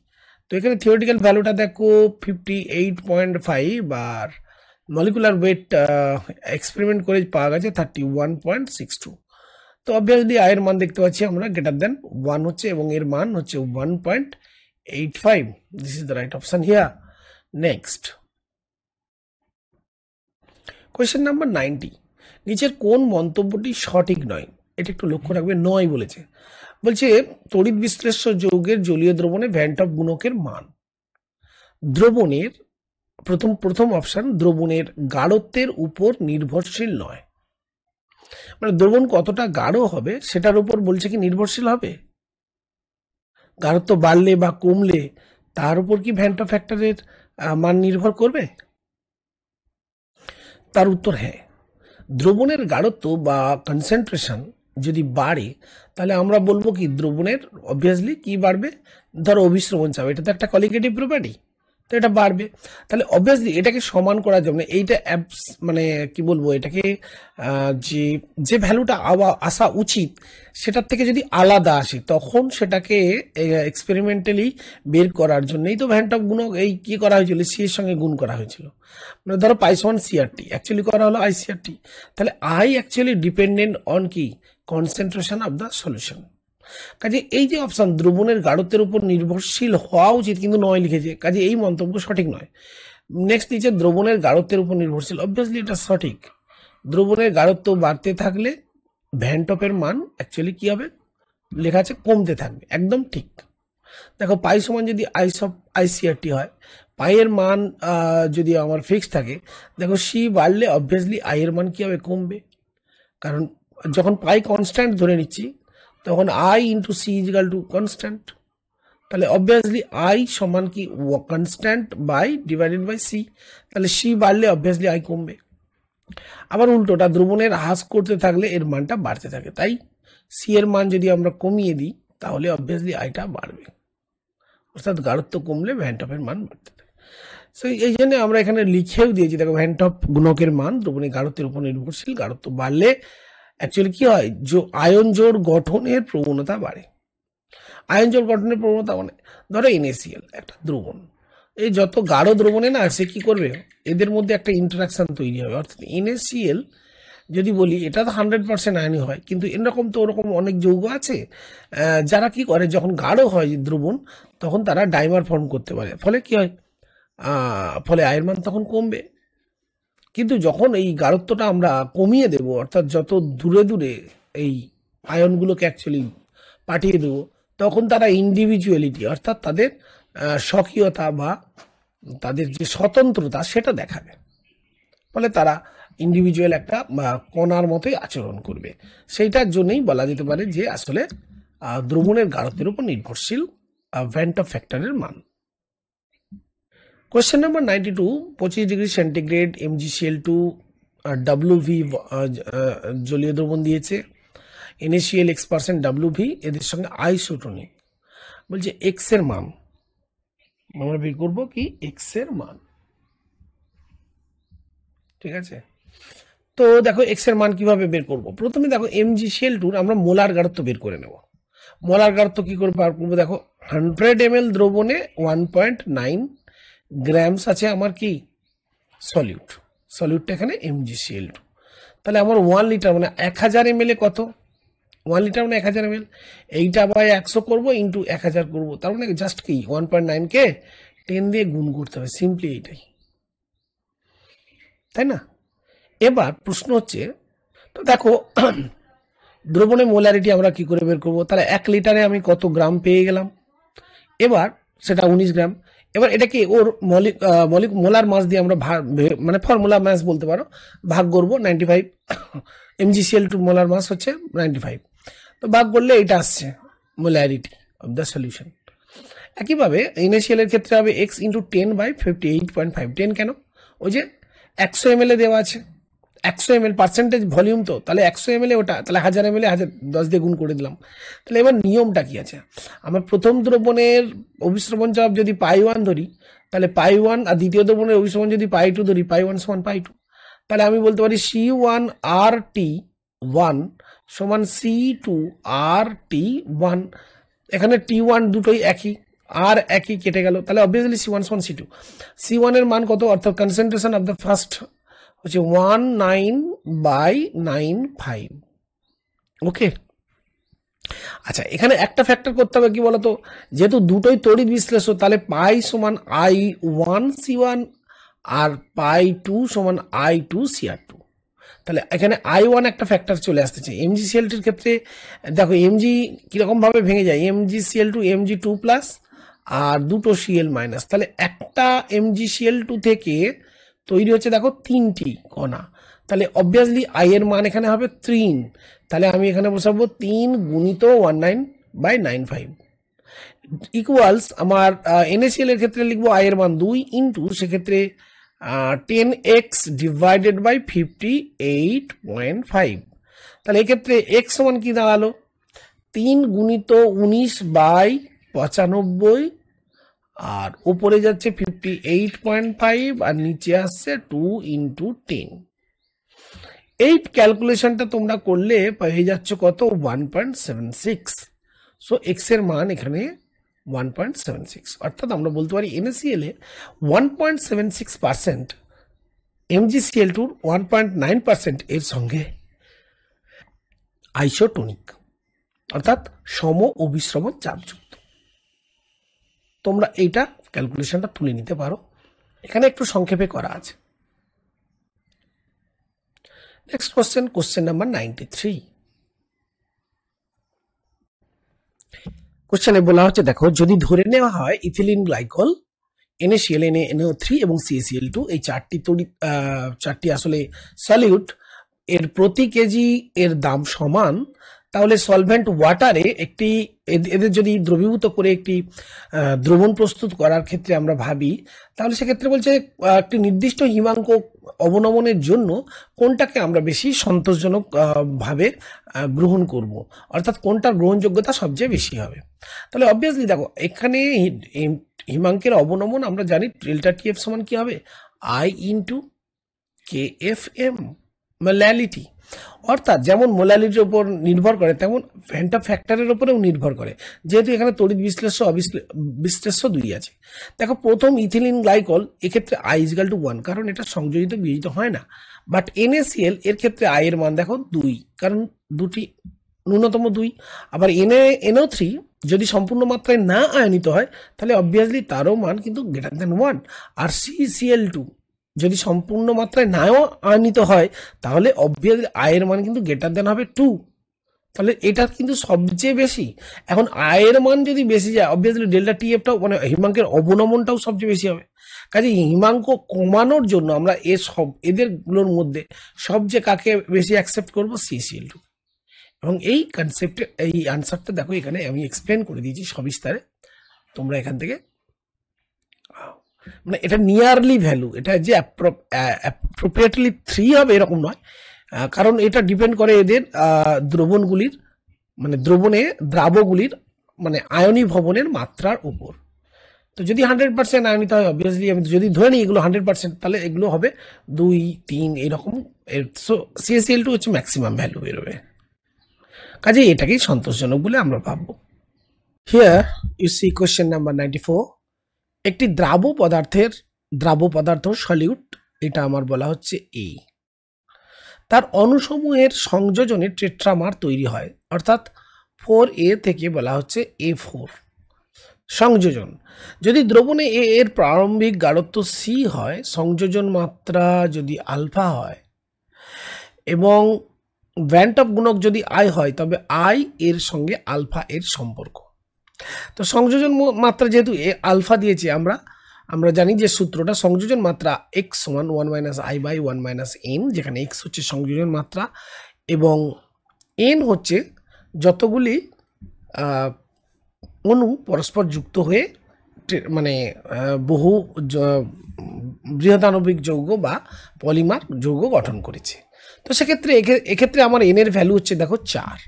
তো এখানে থিওরিটিক্যাল ভ্যালুটা দেখো 58.5 আর মলিকুলার ওয়েট এক্সপেরিমেন্ট করে পাওয়া গেছে 31.62। তো অবভিয়াসলি আয়ের মান দেখতে পাচ্ছি আমরা গ্রেটার দেন 1 হচ্ছে এবং এর মান হচ্ছে 1.85। This is the right option here. Next question number 90, নিচের কোন মন্তব্যটি সঠিক নয়? এটা একটু লক্ষ্য রাখবে, নয় বলেছে। বলছে তড়িৎ বিশ্লেষ্য যৌগের জলীয় দ্রবণে ভ্যান টপ গুণকের মান, দ্রবণের প্রথম অপশন, দ্রবণের গাঢ়ত্বের উপর নির্ভরশীল নয়। মানে দ্রবণ কতটা গাঢ় হবে সেটার উপর বলছে কি নির্ভরশীল হবে? গাঢ়ত্ব বাড়লে বা কমলে তার উপর কি ভ্যান টপ ফ্যাক্টরের মান নির্ভর করবে? তার উত্তর হ্যাঁ। দ্রবণের গাঢ়ত্ব বা কনসেন্ট্রেশন যদি বাড়ে তাহলে আমরা বলবো কি দ্রবণের অবভিয়াসলি কি বাড়বে, ধরো অভিস্রবণ চাপ, এটা তো একটা কলিগেটিভ প্রপার্টি, তো এটা বাড়বে। তাহলে অবভিয়াসলি এটাকে সমান করার জন্য এইটা মানে কি বলবো, এটাকে যে যে ভ্যালুটা আসা উচিত সেটার থেকে যদি আলাদা আসে তখন সেটাকে এক্সপেরিমেন্টালি বের করার জন্যই তো ভ্যান টপ গুণক এই কি করা হয়েছিল, সি এর সঙ্গে গুণ করা হয়েছিল। মানে ধরো পাই1 সিআরটি অ্যাকচুয়ালি করা হলো আই সিআরটি, তাহলে আই অ্যাকচুয়ালি ডিপেন্ডেন্ট অন কি কনসেন্ট্রেশন অফ দ্য সলিউশন। কাজে এই যে অপশন দ্রবণের গাঢ়ত্বের উপর নির্ভরশীল হওয়া উচিত কিন্তু নয় লিখেছে, কাজে এই মন্তব্য সঠিক নয়। নেক্সট নিচে দ্রবণের গাঢ়ত্বের উপর নির্ভরশীল, অবভিয়াসলি এটা সঠিক। দ্রবণের গাঢ়ত্ব বাড়তে থাকলে ভ্যান টপের মান অ্যাকচুয়ালি কি হবে, লেখা আছে কমতে থাকবে, একদম ঠিক। দেখো পাই সমান যদি আইসিআরটি হয়, পাইয়ের মান যদি আমার ফিক্স থাকে, দেখো সি বাড়লে অবভিয়াসলি আই এর মান কি হবে, কমবে। কারণ যখন পাই কনস্ট্যান্ট ধরে নিচ্ছি তখন I into C is equal to constant, তাহলে অবভিয়াসলি আই সমান কি constant by divided by C, তাহলে সি বাড়লে অবভিয়াসলি আই কমবে। আবার উল্টোটা, দ্রবণের হ্রাস করতে থাকলে এর মানটা বাড়তে থাকে, তাই সি এর মান যদি আমরা কমিয়ে দিই তাহলে অবভিয়াসলি আইটা বাড়বে, অর্থাৎ গাঢ়ত্ব কমলে ভ্যান টপের মান বাড়তে থাকে। সো এই জন্য আমরা এখানে লিখেও দিয়েছি, দেখো ভ্যান টপ গুণকের মান দ্রবণের গাঢ়ত্বের উপর নির্ভরশীল, গাঢ়ত্ব বাড়লে অ্যাকচুয়ালি কি হয়, আয়ন জোড় গঠনের প্রবণতা বাড়ে। আয়ন জোড় গঠনের প্রবণতা মানে ধরো NaCl একটা দ্রবণ, এই যত গাঢ় দ্রবণে না সে কি করবে, এদের মধ্যে একটা ইন্টারাকশন তৈরি হবে, অর্থাৎ NaCl যদি বলি এটা তো 100% আয়নি হয়, কিন্তু এরকম তো ওরকম অনেক যৌগ আছে যারা কি করে যখন গাঢ় হয় দ্রবণ তখন তারা ডাইমার ফর্ম করতে পারে, ফলে কি হয়, ফলে আয়ের মান তখন কমবে। কিন্তু যখন এই গাঢ়ত্বটা আমরা কমিয়ে দেব, অর্থাৎ যত দূরে দূরে এই আয়নগুলোকে অ্যাকচুয়ালি পাঠিয়ে দেব, তখন তারা ইন্ডিভিজুয়ালিটি অর্থাৎ তাদের স্বকীয়তা বা তাদের যে স্বতন্ত্রতা সেটা দেখাবে, ফলে তারা ইন্ডিভিজুয়াল একটা কণার মতোই আচরণ করবে। সেইটার জন্যই বলা যেতে পারে যে আসলে দ্রবণের গাঢ়ত্বের উপর নির্ভরশীল ভ্যান টপ ফ্যাক্টরের মান। Question number 92, 25 degree centigrade MgCl2 WV জলীয় দ্রবণ দিয়েছে, NaCl X% WV, এদের সঙ্গে আইসোটোনিক। বলছে এক্স এর মান আমরা বের করবো কি, এক্স এর মান, ঠিক আছে। তো দেখো এক্স এর মান কিভাবে বের করব, প্রথমে দেখো MgCl2 আমরা মোলার গাঢ়ত্ব বের করে নেব। মোলার গাঢ়ত্ব কি করে বার করবো, দেখো 100 ml দ্রবণে 1.9 গ্রামস আছে আমার কি সলিউটটা এখানে MgCl2, তাহলে আমার 1 লিটার মানে 1000 ml কত, 1 লিটার মানে 1000 ml, এইটা বাই 100 করবো ইন্টু 1000 করবো, তার মানে জাস্ট কি 1.9 কে 10 দিয়ে গুণ করতে হবে, সিম্পলি এইটাই, তাই না। এবার প্রশ্ন হচ্ছে, তো দেখো দ্রবণের মোলারিটি আমরা কি করে বের করবো, তাহলে 1 লিটারে আমি কত গ্রাম পেয়ে গেলাম, এবার সেটা 19 গ্রাম। এবার এটাকে ওর মৌলিক মোলার মাস দিয়ে আমরা মানে ফর্মুলা মাস বলতে পারো, ভাগ করবো 95, MgCl2 মোলার মাস হচ্ছে 95, তো ভাগ করলে এটা আসছে মোলারিটি অফ দ্য সলিউশন। একইভাবে NaCl এর ক্ষেত্রে হবে x ইন্টু 10/58.5, 10 কেন, ওই যে 100 ml দেওয়া আছে, 100 ml পার্সেন্টেজ ভলিউম, তো তাহলে 100 ml ওটা, তাহলে 1000 ml 1010 দিয়ে গুণ করে দিলাম। তাহলে এবার নিয়মটা কি আছে, আমার প্রথম দ্রবণের অভিস্রবণ চাপ যদি পাই1 ধরি তাহলে পাই1, আর দ্বিতীয় দ্রবণের অভিস্রবণ যদি পাই2 ধরি, পাই1 সমান পাই2, তাহলে আমি বলতে পারি C1RT1 সমান C2RT1, এখানে T1 দুটোই একই, আর একই কেটে গেল, তাহলে অবভিয়াসলি C1 সমান C2। C1 এর মান কত, অর্থাৎ কনসেন্ট্রেশন অফ দ্য ফার্স্ট হচ্ছে 19/95, ওকে। আচ্ছা, এখানে একটা ফ্যাক্টর করতে হবে কি বলতো, যেহেতু দুটোই তড়িৎ বিশ্লেষ্য, তাহলে পাই সমান I1C1 আর পাই 2 সমান I2CR2। তাহলে এখানে I1 একটা ফ্যাক্টর চলে আসতেছে। MgCl2 ক্ষেত্রে দেখো Mg কিরকম ভাবে ভেঙে যায়, MgCl2 Mg2 প্লাস আর দুটো Cl মাইনাস, তাহলে একটা MgCl2 থেকে তৈরি হচ্ছে দেখো 3টি কণা। তাহলে অবভিয়াসলি I এর মান এখানে হবে 3। তাহলে আমি এখানে বসাবো 3 গুণিত 19/95 ইকুয়ালস আমার NaCl এর ক্ষেত্রে লিখবো I এর মান 2 ইন্টু সেক্ষেত্রে 10x ডিভাইডেড বাই 58.5। তাহলে এক্ষেত্রে x সমান কি দাঁড়ালো, 3 গুণিত 19/95 আর উপরে যাচ্ছে 58.5 আর নিচে আসছে 2 ইন্টু 10। এই ক্যালকুলেশনটা তোমরা করলে পেয়ে যাচ্ছ কত, 1.76। সো এক্স এর মান এখানে 1.76, অর্থাৎ আমরা বলতে পারি NaCl এ 1.76%, MgCl2 1.9% এর সঙ্গে আইসোটোনিক, অর্থাৎ সম অভিস্রবণ চাপযুক্ত। তোমরা এইটা ক্যালকুলেশনটা তুলে নিতে পারো, এখানে একটু সংক্ষেপে করা আছে। Next question, question number 93। কোশ্চেনে বলা হচ্ছে দেখো, যদি ধরে নেওয়া হয় ইথিলিন গ্লাইকল, NaCl, NaNO3 এবং CaCl2 এই চারটি আসলে সলিউট এর প্রতি কেজি এর দাম সমান, তাহলে সলভেন্ট ওয়াটারে এদের যদি দ্রবীভূত করে একটি দ্রবণ প্রস্তুত করার ক্ষেত্রে আমরা ভাবি, তাহলে সেক্ষেত্রে বলছে একটি নির্দিষ্ট হিমাঙ্ক অবনমনের জন্য কোনটাকে আমরা বেশি সন্তোষজনক ভাবে গ্রহণ করব, অর্থাৎ কোনটার গ্রহণযোগ্যতা সবচেয়ে বেশি হবে। তাহলে অবভিয়াসলি দেখো এখানে হিমাঙ্কের অবনমন আমরা জানি ডেল্টা টিএফ সমান কি হবে, I ইন্টু KFM, মোলালিটি। অর্থাৎ যেমন মোলালিটির উপর নির্ভর করে তেমন ভ্যান্টা ফ্যাক্টরের উপরেও নির্ভর করে, যেহেতু এখানে তড়িৎ বিশ্লেষ্য 2 আছে। দেখো প্রথম ইথিলিন গ্লাইকল এক্ষেত্রে I = 1, কারণ এটা সংযোজিত বিয়োজিত হয় না। বাট NaCl এর ক্ষেত্রে I এর মান দেখো 2, কারণ দুটি ন্যূনতম 2। আবার NaNO3 যদি সম্পূর্ণ মাত্রায় না আয়নিত হয় তাহলে অবভিয়াসলি তারও মান কিন্তু গ্রেটার দ্যান 1। আর CCl2 যদি সম্পূর্ণ মাত্রায় নাও আয়নিত হয় তাহলে অবভিয়াসলি I এর মান কিন্তু গ্রেটার দ্যান হবে 2। তাহলে এটা কিন্তু সবচেয়ে বেশি। এখন I এর মান যদি বেশি যায় অবভিয়াসলি ডেল্টা টিএফটাও মানে হিমাঙ্কের অবনমনটাও সবচেয়ে বেশি হবে। কাজে হিমাঙ্ক কমানোর জন্য আমরা এদেরগুলোর মধ্যে সবচেয়ে কাকে বেশি অ্যাকসেপ্ট করব, CCl2। এবং এই কনসেপ্টে এই আনসারটা দেখো এখানে আমি এক্সপ্লেন করে দিয়েছি সবিস্তারে, তোমরা এখান থেকে মানে এটা নিয়ারলি ভ্যালু, এটা যে অ্যাপ্রোপ্রিয়েটলি 3 হবে এরকম নয়, কারণ এটা ডিপেন্ড করে এদের দ্রবণগুলির মানে দ্রাবগুলির মানে আয়নী ভবনের মাত্রার উপর। তো যদি 100% আয়নিত হয় অবভিয়াসলি আমি যদি ধরে নিই এগুলো 100%, তাহলে এগুলো হবে 2, 3 এরকম। সো CaCl2 হচ্ছে ম্যাক্সিমাম ভ্যালু বেরোবে, কাজে এটাকেই সন্তোষজনক বলে আমরা ভাববো। Here you see question number 94। একটি দ্রাব্য পদার্থ সলিউট, এটা আমার বলা হচ্ছে A, তার অণুসমূহের সংযোজনে টেট্রামার তৈরি হয়, অর্থাৎ 4A থেকে বলা হচ্ছে A4 সংযোজন। যদি দ্রবণে A এর প্রারম্ভিক গাঢ়ত্ব C হয়, সংযোজন মাত্রা যদি আলফা হয় এবং ভ্যান্টপ গুণক যদি I হয়, তবে I এর সঙ্গে আলফা এর সম্পর্ক। তো সংযোজন মাত্রা যেহেতু আলফা দিয়েছি আমরা জানি যে সূত্রটা সংযোজন মাত্রা x সমান 1 - I/1 - n, যেখানে x হচ্ছে সংযোজন মাত্রা এবং n হচ্ছে যতগুলি অণু পরস্পর যুক্ত হয়ে মানে বহু বৃহদাণবিক যৌগ বা পলিমার যৌগ গঠন করেছে। তো সেক্ষেত্রে এক্ষেত্রে আমার n এর ভ্যালু হচ্ছে দেখো 4।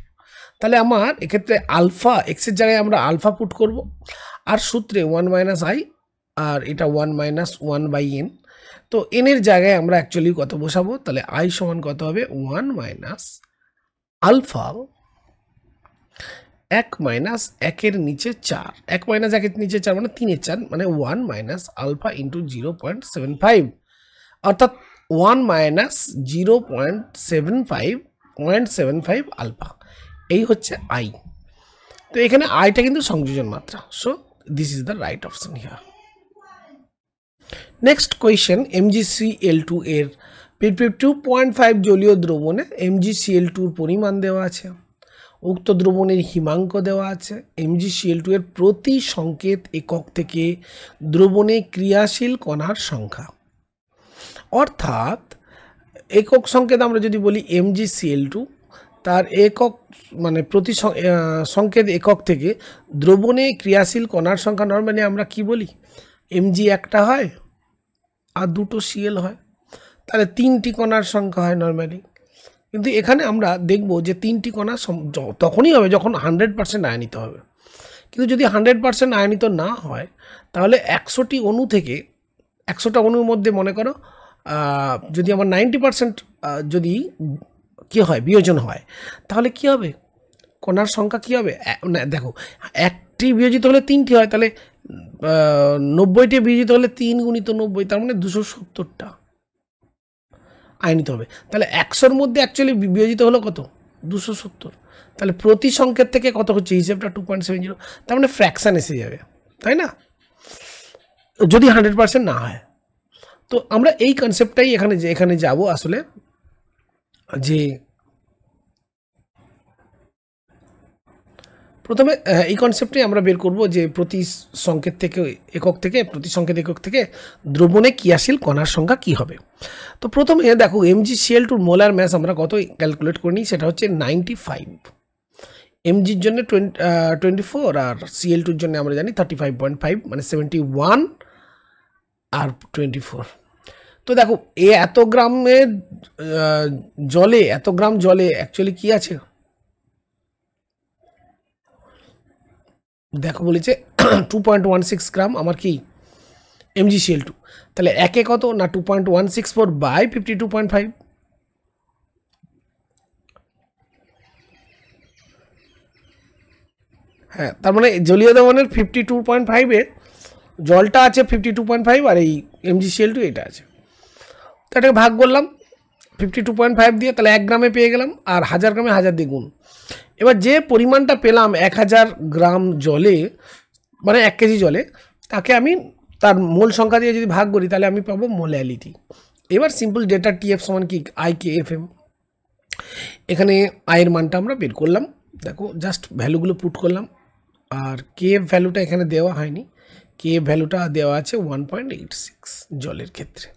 তাহলে আমার এক্ষেত্রে আলফা এক্স এর জায়গায় আমরা আলফা পুট করব, আর সূত্রে 1 - I আর এটা 1 - 1/n। তো n এর জায়গায় আমরা অ্যাকচুয়ালি কত বসাবো, তাহলে I সমান কত হবে 1 - আলফা 1 - 1 এর নিচে 4, 1 - 1 এর নিচে 4 মানে 3 এর 4 মানে 1 - আলফা ইন্টু 0.75, অর্থাৎ 1 - 0.75 আলফা। এই হচ্ছে I। তো এখানে আইটা কিন্তু সংযোজন মাত্রা, so this is the right option here. Next question, MgCl2 এর 2.5 জলীয় দ্রবণে MgCl2 পরিমাণ দেওয়া আছে, উক্ত দ্রবণের হিমাঙ্ক দেওয়া আছে, MgCl2 এর প্রতি সংকেত একক থেকে দ্রবণে ক্রিয়াশীল কণার সংখ্যা। অর্থাৎ একক সংকেত আমরা যদি বলি MgCl2, তার একক মানে প্রতি সংকেত একক থেকে দ্রবণে ক্রিয়াশীল কণার সংখ্যা নর্মালি আমরা কি বলি, Mg একটা হয় আর দুটো Cl হয়, তাহলে 3টি কণার সংখ্যা হয় নর্মালি। কিন্তু এখানে আমরা দেখব যে 3টি কণা তখনই হবে যখন 100% আয়নিত হবে। কিন্তু যদি 100% আয়নিত না হয়, তাহলে 100টি অণু থেকে 100টা অণুর মধ্যে মনে করো যদি আমার 90% যদি কি হয়, বিয়োজন হয়, তাহলে কি হবে, কণার সংখ্যা কি হবে, না দেখো একটি বিয়োজিত হলে 3টি হয়, তাহলে 90টি বিয়োজিত হলে 3 গুণিত 90, তার মানে 270টা আয়নিত হবে। তাহলে 100-র মধ্যে অ্যাকচুয়ালি বিয়োজিত হলো কত, 270। তাহলে প্রতি সংকেত থেকে কত হচ্ছে, হিসেবটা 2.70, তার মানে ফ্র্যাকশান এসে যাবে, তাই না, যদি 100% না হয়। তো আমরা এই কনসেপ্টটাই এখানে যাব আসলে, যে প্রথমে এই কনসেপ্টটাই আমরা বের করব যে প্রতি সংকেত থেকে দ্রবণে ক্রিয়াশীল কণার সংখ্যা কি হবে। তো প্রথমে দেখো MgCl2 মোলার ম্যাস আমরা কত ক্যালকুলেট করে নিই, সেটা হচ্ছে 95। Mgর জন্য 24 আর Cl2-র জন্য আমরা জানি 35.5, মানে 71 আর 24। তো দেখো এত গ্রাম জলে অ্যাকচুয়ালি কি আছে, দেখো বলেছে 2.16 গ্রাম আমার কি MgCl2, তাহলে একে কত না 2.164 বাই 52.5, হ্যাঁ, তার মানে জলীয় দ্রবণের 52.5-এ জলটা আছে 52.5 আর এই MgCl2 এটা আছে। তো এটাকে ভাগ করলাম 52.5 দিয়ে, তাহলে 1 গ্রামে পেয়ে গেলাম, আর 1000 গ্রামে 1000 দিয়ে গুণ। এবার যে পরিমাণটা পেলাম 1000 গ্রাম জলে, মানে 1 কেজি জলে, তাকে আমি তার মোল সংখ্যা দিয়ে যদি ভাগ করি, তাহলে আমি পাবো মোলালিটি। এবার সিম্পল ডেটা TF সমান কি IKFM, এখানে আয়ের মানটা আমরা বের করলাম। দেখো জাস্ট ভ্যালুগুলো পুট করলাম, আর KF ভ্যালুটা এখানে দেওয়া হয়নি, KF ভ্যালুটা দেওয়া আছে 1.86 জলের ক্ষেত্রে,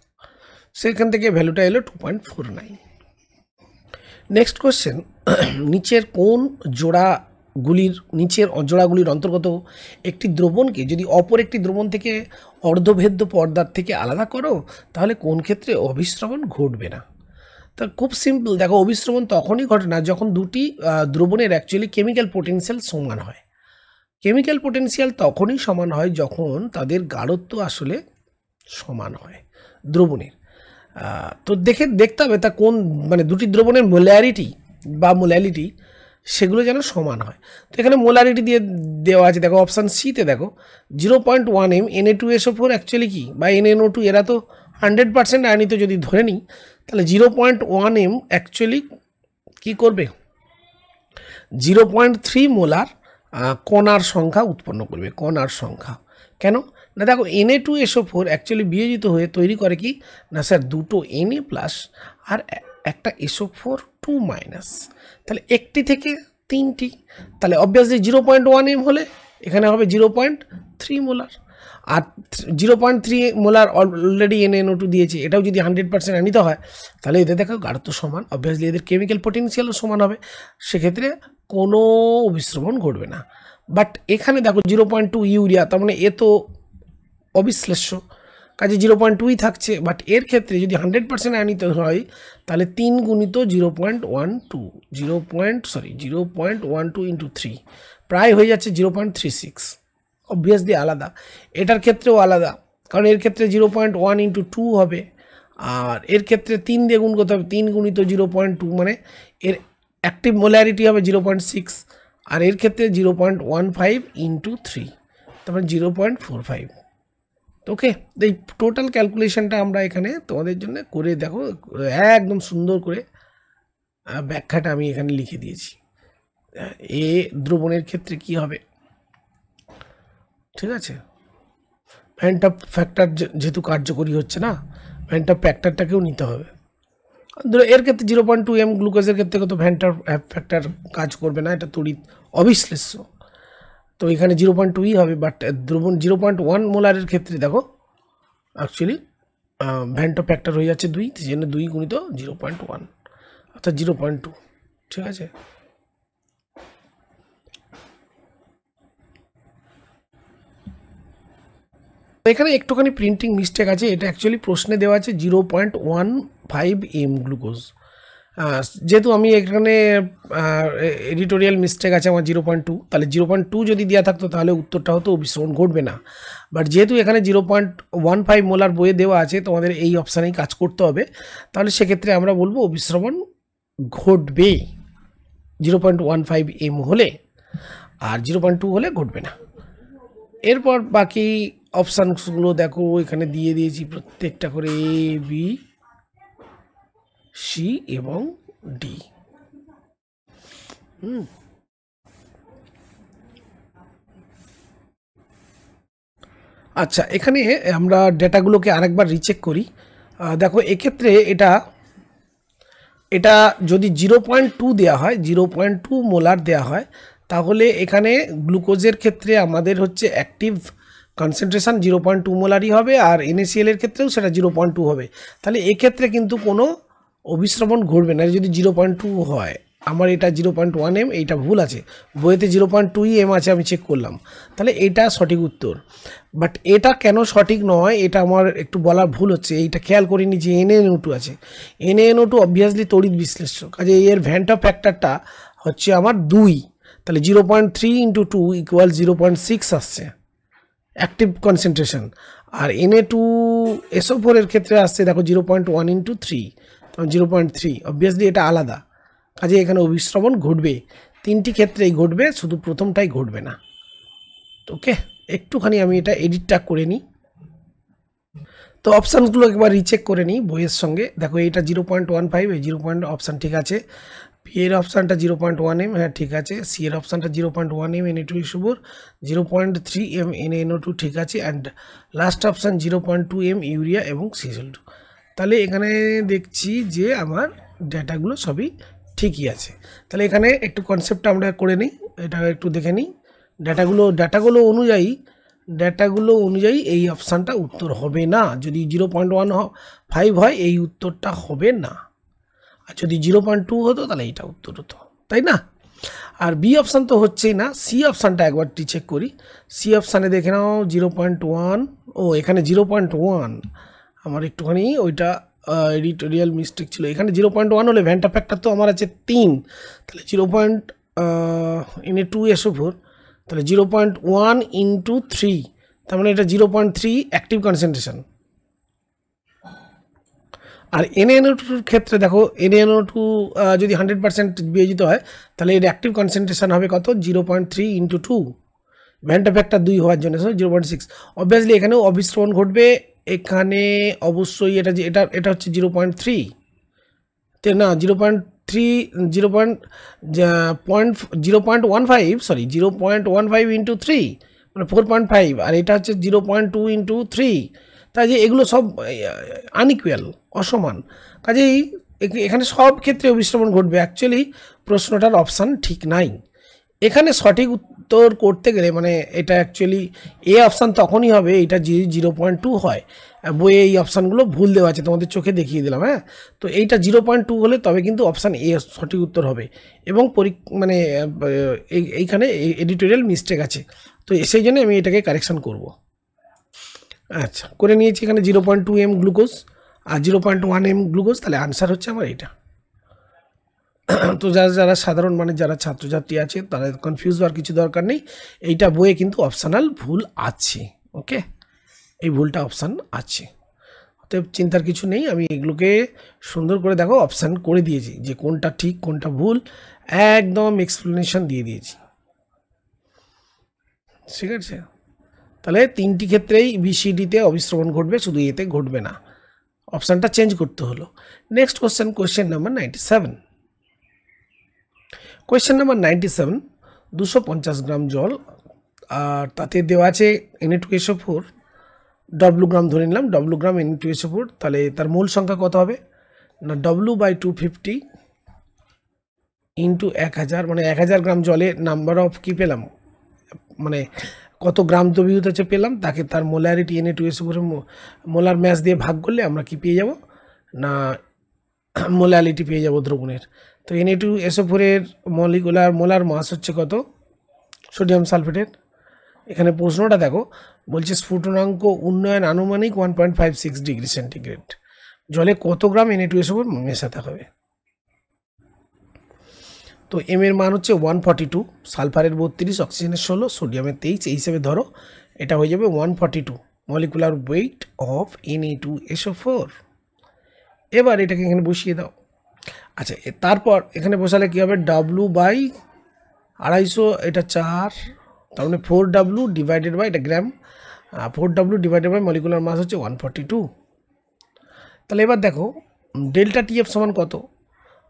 সেখান থেকে ভ্যালুটা এলো 2.49। নেক্সট কোশ্চেন, নিচের জোড়াগুলির অন্তর্গত একটি দ্রবণকে যদি অপর একটি দ্রবণ থেকে অর্ধভেদ্য পর্দার থেকে আলাদা করো, তাহলে কোন ক্ষেত্রে অভিস্রবণ ঘটবে না। তা খুব সিম্পল, দেখো অভিস্রবণ তখনই ঘটে না যখন দুটি দ্রবণের অ্যাকচুয়ালি কেমিক্যাল পোটেনশিয়াল সমান হয়। কেমিক্যাল পোটেনশিয়াল তখনই সমান হয় যখন তাদের গাঢ়ত্ব আসলে সমান হয় দ্রবণের। তো দেখতে হবে তা কোন, মানে দুটি দ্রবণের মোলারিটি সেগুলো যেন সমান হয়। তো এখানে মোলারিটি দেওয়া আছে, দেখো অপশান সিতে দেখো 0.1 m Na2SO4 অ্যাকচুয়ালি কি, বা NaNO2, এরা তো 100% আয়নিত যদি ধরে নিই, তাহলে 0.1 m অ্যাকচুয়ালি কী করবে, 0.3 মোলার কণার সংখ্যা উৎপন্ন করবে, কণার সংখ্যা। কেন না, দেখো Na2SO4 অ্যাকচুয়ালি বিয়োজিত হয়ে তৈরি করে কি না স্যার, দুটো Na প্লাস আর একটা SO4 2-, তাহলে একটি থেকে 3টি, তাহলে অবভিয়াসলি 0.1 m হলে এখানে হবে 0.3 মোলার, আর 0.3 মোলার অলরেডি NaNO2 দিয়েছে, এটাও যদি 100% আয়নিত হয়, তাহলে এদের দেখো গাঢ়ত্ব সমান, অবভিয়াসলি এদের কেমিক্যাল পোটেনশিয়ালও সমান হবে, সেক্ষেত্রে কোনো অভিস্রবণ ঘটবে না। বাট এখানে দেখো 0.2 ইউরিয়া, তার মানে এ তো অবিশ্লেষ্য, কাজে 0.2ই থাকছে, বাট এর ক্ষেত্রে যদি 100% আয়নিত হয়, তাহলে 3 গুণিত 0.12 ইন্টু 3 প্রায় হয়ে যাচ্ছে 0.36, অবভিয়াসলি আলাদা। এটার ক্ষেত্রেও আলাদা, কারণ এর ক্ষেত্রে 0.1 ইন্টু 2 হবে, আর এর ক্ষেত্রে 3 দিয়ে গুণ করতে হবে, 3 গুণিত 0.2, মানে এর অ্যাক্টিভ মোলারিটি হবে 0.6, আর এর ক্ষেত্রে 0.15 ইন্টু 3, তারপরে 0.45। ওকে, এই টোটাল ক্যালকুলেশনটা আমরা এখানে তোমাদের জন্য করে দেখো, একদম সুন্দর করে ব্যাখ্যাটা আমি এখানে লিখে দিয়েছি। এ দ্রবণের ক্ষেত্রে কি হবে, ঠিক আছে। ভ্যান্ট অফ ফ্যাক্টর যেহেতু কার্যকরী হচ্ছে না, ভ্যান্ট অফ ফ্যাক্টরটাকেও নিতে হবে। ধরো এর ক্ষেত্রে 0.2 m গ্লুকোজের ক্ষেত্রে তো ভ্যান্ট অফ ফ্যাক্টর কাজ করবে না, এটা তড়িৎ অবিশ্লেষ্য, তো এখানে 0.2ই হবে। বাট দ্রবণ 0.1 মোলারের ক্ষেত্রে দেখো অ্যাকচুয়ালি ভ্যান্ট অফ ফ্যাক্টর হয়ে যাচ্ছে 2, সেই জন্য 2 গুণিত 0.1 অর্থাৎ 0.2, ঠিক আছে। এখানে একটুখানি প্রিন্টিং মিস্টেক আছে, এটা অ্যাকচুয়ালি প্রশ্নে দেওয়া আছে 0.15 m গ্লুকোজ, যেহেতু আমি এখানে এডিটোরিয়াল মিস্টেক আছে আমার 0.2, তাহলে 0.2 যদি দেওয়া থাকতো তাহলে উত্তরটা হতো অভিস্রবণ ঘটবে না। বাট যেহেতু এখানে 0.15 মোলার বইয়ে দেওয়া আছে, তোমাদের এই অপশানেই কাজ করতে হবে, তাহলে সেক্ষেত্রে আমরা বলবো অভিস্রবণ ঘটবে 0.15 m হলে, আর 0.2 হলে ঘটবে না। এরপর বাকি অপশানসগুলো দেখো এখানে দিয়ে দিয়েছি প্রত্যেকটা করে, এ বি সি এবং ডি। আচ্ছা, এখানে আমরা ডেটাগুলোকে আরেকবার রিচেক করি। দেখো এক্ষেত্রে এটা যদি 0.2 দেওয়া হয়, 0.2 মোলার দেওয়া হয়, তাহলে এখানে গ্লুকোজের ক্ষেত্রে আমাদের হচ্ছে অ্যাক্টিভ কনসেন্ট্রেশন 0.2 মোলারই হবে, আর NaCl এর ক্ষেত্রেও সেটা 0.2 হবে। তাহলে এক্ষেত্রে কিন্তু কোনো অভিস্রবণ ঘটবে না যদি 0.2 হয়। আমার এটা 0.1 m, এইটা ভুল আছে, বইয়েতে 0.2 m আছে, আমি চেক করলাম, তাহলে এটা সঠিক উত্তর। বাট এটা কেন সঠিক নয়, এটা আমার একটু বলার ভুল হচ্ছে, এইটা খেয়াল করিনি যে NaNO2 আছে। NaNO2 অবভিয়াসলি তড়িৎ বিশ্লেষ্য, কাজে এর ভ্যান্ট অফ ফ্যাক্টরটা হচ্ছে আমার 2, তাহলে 0.3 × 2 = 0.6 আসছে অ্যাক্টিভ কনসেন্ট্রেশন। আর Na2SO4 এর ক্ষেত্রে আসছে দেখো 0.1 × 3, তখন 0.3, অবভিয়াসলি এটা আলাদা, কাজে এখানে অভিস্রবণ ঘটবে, তিনটি ক্ষেত্রেই ঘটবে, শুধু প্রথমটাই ঘটবে না। ওকে, একটুখানি আমি এটা এডিটটা করে নিই। তো অপশানগুলো একবার রিচেক করে নিই বইয়ের সঙ্গে। দেখো এটা 0.15, এই 0. অপশান ঠিক আছে। পি এর অপশানটা 0.1 m, হ্যাঁ ঠিক আছে। সি এর অপশানটা 0.1 m Na2SO4, 0.3 m NaNO2 ঠিক আছে, and last option 0.2 m urea এবং Cl2। তাহলে এখানে দেখছি যে আমার ডেটাগুলো সবই ঠিকই আছে। তাহলে এখানে একটু কনসেপ্টটা আমরা করে নিই, এটা একটু দেখে নিই। ডাটাগুলো অনুযায়ী এই অপশানটা উত্তর হবে না। যদি 0.15 হয় এই উত্তরটা হবে না, আর যদি 0.2 হতো তাহলে এইটা উত্তর হতো, তাই না? আর বি অপশান তো হচ্ছেই না। সি অপশানটা একবার চেক করি। সি অপশানে দেখে নাও 0.1, ও এখানে 0.1, আমার একটুখানি ওইটা এডিটোরিয়াল মিস্টেক ছিল। এখানে 0.1 হলে ভ্যান্ট অফ ফ্যাক্টর তো আমার আছে 3, তাহলে Na2SO4, তাহলে 0.1 × 3, তার মানে এটা 0.3 অ্যাক্টিভ কনসেন্ট্রেশন। আর NaNO2 ক্ষেত্রে দেখো NaNO2 যদি 100% বিয়োজিত হয়, তাহলে এর অ্যাক্টিভ কনসেন্ট্রেশন হবে কত, 0.3 × 2, ভ্যান্ট অফ ফ্যাক্টর 2 হওয়ার জন্য 0.6। অবভিয়াসলি এখানেও অভিস্রবণ ঘটবে, এখানে অবশ্যই এটা হচ্ছে 0.3, না 0.3 0.15 সরি 0.15 × 3 মানে 4.5, আর এটা হচ্ছে 0.2 × 3, তাই যে এগুলো সব আনইকুয়াল, অসমান, কাজেই এখানে সব ক্ষেত্রে অভিস্রবণ ঘটবে। অ্যাকচুয়ালি প্রশ্নটার অপশান ঠিক নাই। এখানে সঠিক উত্তর করতে গেলে মানে এটা অ্যাকচুয়ালি এ অপশান তখনই হবে এটা যে 0.2 হয়। বইয়ে এই অপশানগুলো ভুল দেওয়া আছে, তোমাদের চোখে দেখিয়ে দিলাম, হ্যাঁ। তো এইটা 0.2 হলে তবে কিন্তু অপশান এ সঠিক উত্তর হবে, এবং মানে এইখানে এডিটোরিয়াল মিস্টেক আছে, তো সেই জন্য আমি এটাকে কারেকশান করব। আচ্ছা, করে নিয়েছি এখানে 0.2 m গ্লুকোজ আর 0.1 m গ্লুকোজ, তাহলে আনসার হচ্ছে আমার এটা। তো যারা সাধারণ মানে যারা ছাত্রছাত্রী আছে তারা কনফিউজ হওয়ার কিছু দরকার নেই, এইটা বইয়ে কিন্তু অপশনাল ভুল আছে। ওকে, এই ভুলটা অপশান আছে, অতএব চিন্তার কিছু নেই। আমি এগুলোকে সুন্দর করে দেখো অপশান করে দিয়েছি যে কোনটা ঠিক কোনটা ভুল, একদম এক্সপ্লেনেশন দিয়ে দিয়েছি, ঠিক আছে। তাহলে তিনটি ক্ষেত্রেই BCDতে অভিস্রবণ ঘটবে, শুধু এতে ঘটবে না, অপশানটা চেঞ্জ করতে হলো। Next question number 97। Question number 97, 250 গ্রাম জল আর তাতে দেওয়া আছে Na2SO4 ডব্লু গ্রাম ধরে নিলাম, ডব্লু গ্রাম Na2SO4, তাহলে তার মোল সংখ্যা কত হবে না W/250 ইন্টু 1000, মানে 1000 গ্রাম জলে নাম্বার অফ কি পেলাম, মানে কত গ্রাম দ্রবীভূত হচ্ছে পেলাম, তাকে তার মোলারিটি Na2SO4 মোলার ম্যাস দিয়ে ভাগ করলে আমরা কি পেয়ে যাব না মোলারিটি পেয়ে যাব দ্রবণের। তো Na2SO4 এর মোলার মাস হচ্ছে কত সোডিয়াম সালফেটের। এখানে প্রশ্নটা দেখো, বলছে স্ফুটনাঙ্ক উন্নয়ন আনুমানিক 1.56 ডিগ্রি সেন্টিগ্রেড, জলে কত গ্রাম Na2SO4 মেশাতে হবে। তো এম এর মান হচ্ছে 142, সালফারের 32, অক্সিজেনের 16, সোডিয়ামের 23, এই হিসেবে ধরো এটা হয়ে যাবে 142 মলিকুলার ওয়েট অফ Na2SO4। এবার এটাকে এখানে বসিয়ে দাও। আচ্ছা, তারপর এখানে বসালে কী হবে, W/250, এটা 4, তার মানে 4W ডিভাইডেড বাই, এটা gram, 4W divided by molecular mass হচ্ছে 142। তাহলে এবার দেখো ডেল্টা TF সমান কত,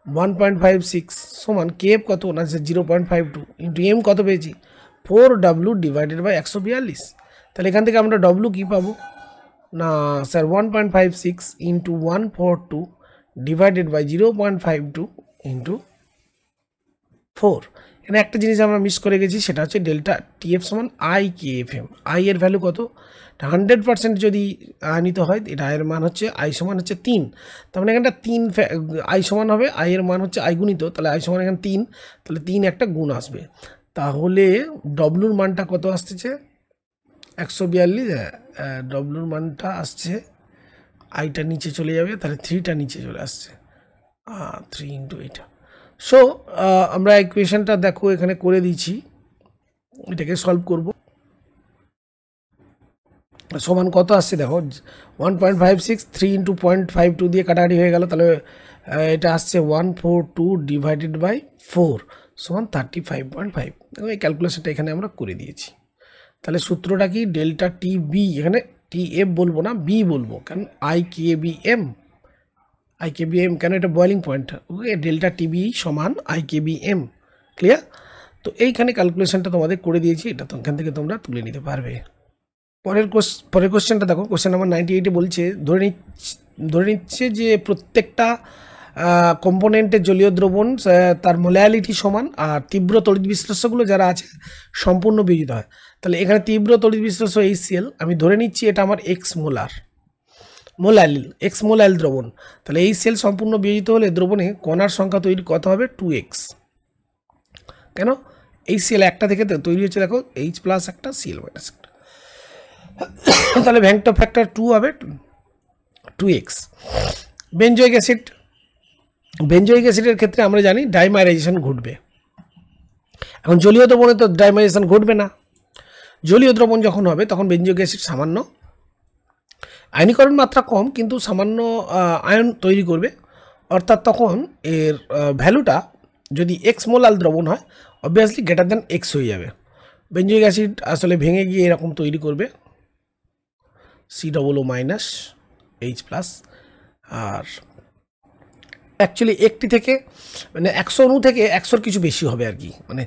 1.56 সমান KF কত না 0.52 ইন্টু M কত পেয়েছি 4W ডিভাইডেড বাই 142। তাহলে এখান থেকে আমরা W কী পাবো না sir 1.56 into 142 divided by 0.52 into 4। এখানে একটা জিনিস আমরা মিস করে গেছি, সেটা হচ্ছে ডেল্টা TF সমান IKFM। আই এর ভ্যালু কত, 100% যদি নিতে হয়, এটা আয়ের মান হচ্ছে আই সমান হচ্ছে 3, তার মানে এখানটা 3 আই সমান হবে, আই এর মান হচ্ছে আই গুণিত, তাহলে আই সমান এখানে 3, তাহলে 3 একটা গুণ আসবে। তাহলে ডব্লুর মানটা কত আসতেছে 142, ডব্লুর মানটা আসছে, আইটা নিচে চলে যাবে, তাহলে 3টা নিচে চলে আসছে, 3 ইন্টু এটা। সো আমরা ইকুয়েশনটা দেখো এখানে করে দিয়েছি, এটাকে সলভ করব। সমান কত আসছে দেখো 1.56, 3 ইন্টু 0.52 দিয়ে কাটাকাটি হয়ে গেল, তাহলে এটা আসছে 142 ডিভাইডেড বাই 4 সমান 35.5। দেখো এই ক্যালকুলেশনটা এখানে আমরা করে দিয়েছি। তাহলে সূত্রটা কি, ডেল্টা TB, এখানে TF বলবো না, B বলবো, কারণ IKBM কেন, এটা বয়লিং পয়েন্ট, ওকে, ডেল্টা TB সমান IKBM, ক্লিয়ার। তো এইখানে ক্যালকুলেশনটা তোমাদের করে দিয়েছি, এটা তো এখান থেকে তোমরা তুলে নিতে পারবে। পরের কোশ্চেনটা দেখো, কোশ্চেন নাম্বার 98 বলছে ধরে নিচ্ছে যে প্রত্যেকটা কম্পোনেন্টের জলীয় দ্রবণ তার মোলারিটি সমান, আর তীব্র তড়িৎ বিশ্লেষ্যগুলো যারা আছে সম্পূর্ণ বিয়োজিত হয়। তাহলে এখানে তীব্র তড়িৎ বিশ্লেষ্য HCl, আমি ধরে নিচ্ছি এটা আমার এক্স মোলাইল দ্রবণ, তাহলে HCl সম্পূর্ণ বিয়োজিত হলে দ্রবণে কণার সংখ্যা তৈরি কত হবে 2x। কেন, HCl একটা থেকে তৈরি হচ্ছে দেখো H প্লাস একটা Cl মাইনাস একটা, তাহলে ভ্যাংটো ফ্যাক্টর 2 হবে 2x। বেঞ্জোইক অ্যাসিডের ক্ষেত্রে আমরা জানি ডাইমারাইজেশন ঘটবে। এখন জলীয় দ্রবণে তো ডাইমারাইজেশন ঘটবে না, জলীয় দ্রবণ যখন হবে তখন বেঞ্জোইক অ্যাসিড সামান্য আয়নীকরণ মাত্রা কম, কিন্তু সামান্য আয়ন তৈরি করবে, অর্থাৎ তখন এর ভ্যালুটা যদি এক্স মোলাল দ্রবণ হয় অবভিয়াসলি গ্রেটার দ্যান এক্স হয়ে যাবে। বেঞ্জোইক অ্যাসিড আসলে ভেঙে গিয়ে এরকম তৈরি করবে COO মাইনাস H প্লাস, আর অ্যাকচুয়ালি একটি থেকে মানে 100 অণু থেকে 100 কিছু বেশি হবে আর কি, মানে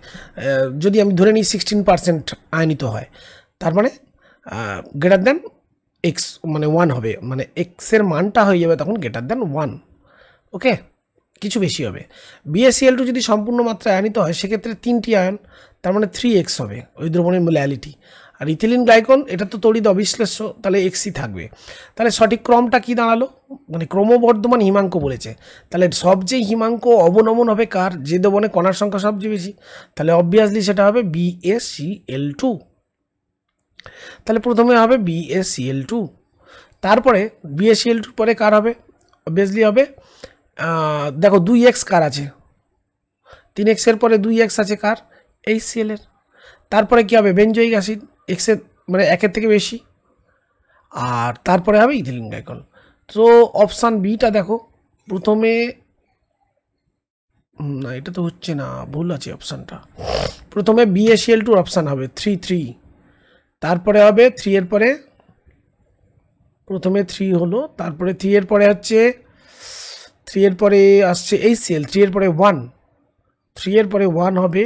যদি আমি ধরে নিই 16% আয়নিত হয়, তার মানে গ্রেটার দ্যান এক্স মানে 1 হবে, মানে এক্সের মানটা হয়ে যাবে তখন গ্রেটার দ্যান 1, ওকে, কিছু বেশি হবে। BaCl2 যদি সম্পূর্ণ মাত্রায় আয়নিত হয় সেক্ষেত্রে 3টি আয়ন, তার মানে 3x হবে ওই দ্রবণের মোলারিটি। আর ইথিলিন গ্লাইকন এটা তো তড়িৎ অবিশ্লেষ্য, তাহলে XC থাকবে। তাহলে সঠিক ক্রমটা কি দাঁড়ালো, মানে ক্রমবর্ধমান হিমাঙ্ক বলেছে, তাহলে সবচেয়ে হিমাঙ্ক অবনমন হবে কার, যে দ্রবণে কণার সংখ্যা সবচেয়ে বেশি, তাহলে অবভিয়াসলি সেটা হবে BaCl2। তাহলে প্রথমে হবে BaCl2, তারপরে BaCl2 পরে কার হবে, অবভিয়াসলি হবে দেখো 2x কার আছে, 3x এর পরে 2x আছে কার, HCl এর, তারপরে কি হবে বেঞ্জোইক অ্যাসিড এক্সের মানে 1-এর থেকে বেশি, আর তারপরে হবে ইথিলিন গ্লাইকল। তো অপশান বিটা দেখো, প্রথমে না এটা তো হচ্ছে না, ভুল আছে অপশানটা, প্রথমে BaCl2 অপশান হবে 3, তারপরে হবে 3 এর পরে, প্রথমে 3 হলো, তারপরে 3 এর পরে হচ্ছে 3 এর পরে আসছে HCl, 3 এর পরে 1, 3 এর পরে 1 হবে,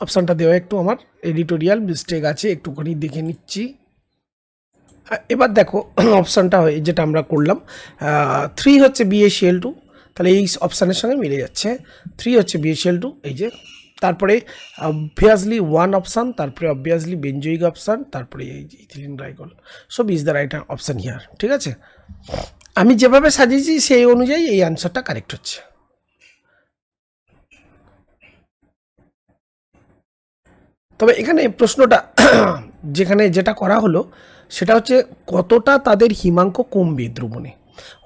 অপশানটা দেওয়া একটু আমার এডিটোরিয়াল মিস্টেক আছে, একটুখানি দেখে নিচ্ছি। এবার দেখো অপশানটা হয় যেটা আমরা করলাম, 3 হচ্ছে BaCl2, তাহলে এই অপশানের সঙ্গে মিলে যাচ্ছে। 3 হচ্ছে BaCl2, এই যে, তারপরে অবভিয়াসলি 1 অপশান, তারপরে অবভিয়াসলি বেঞ্জয়িক অপশান, তারপরে এই যে ethylene glycol. So is the right option here. ঠিক আছে, আমি যেভাবে সাজিয়েছি সেই অনুযায়ী এই অ্যান্সারটা কারেক্ট হচ্ছে। তবে এখানে প্রশ্নটা যেখানে যেটা করা হলো সেটা হচ্ছে কতটা তাদের হিমাঙ্ক কমবে দ্রবণে,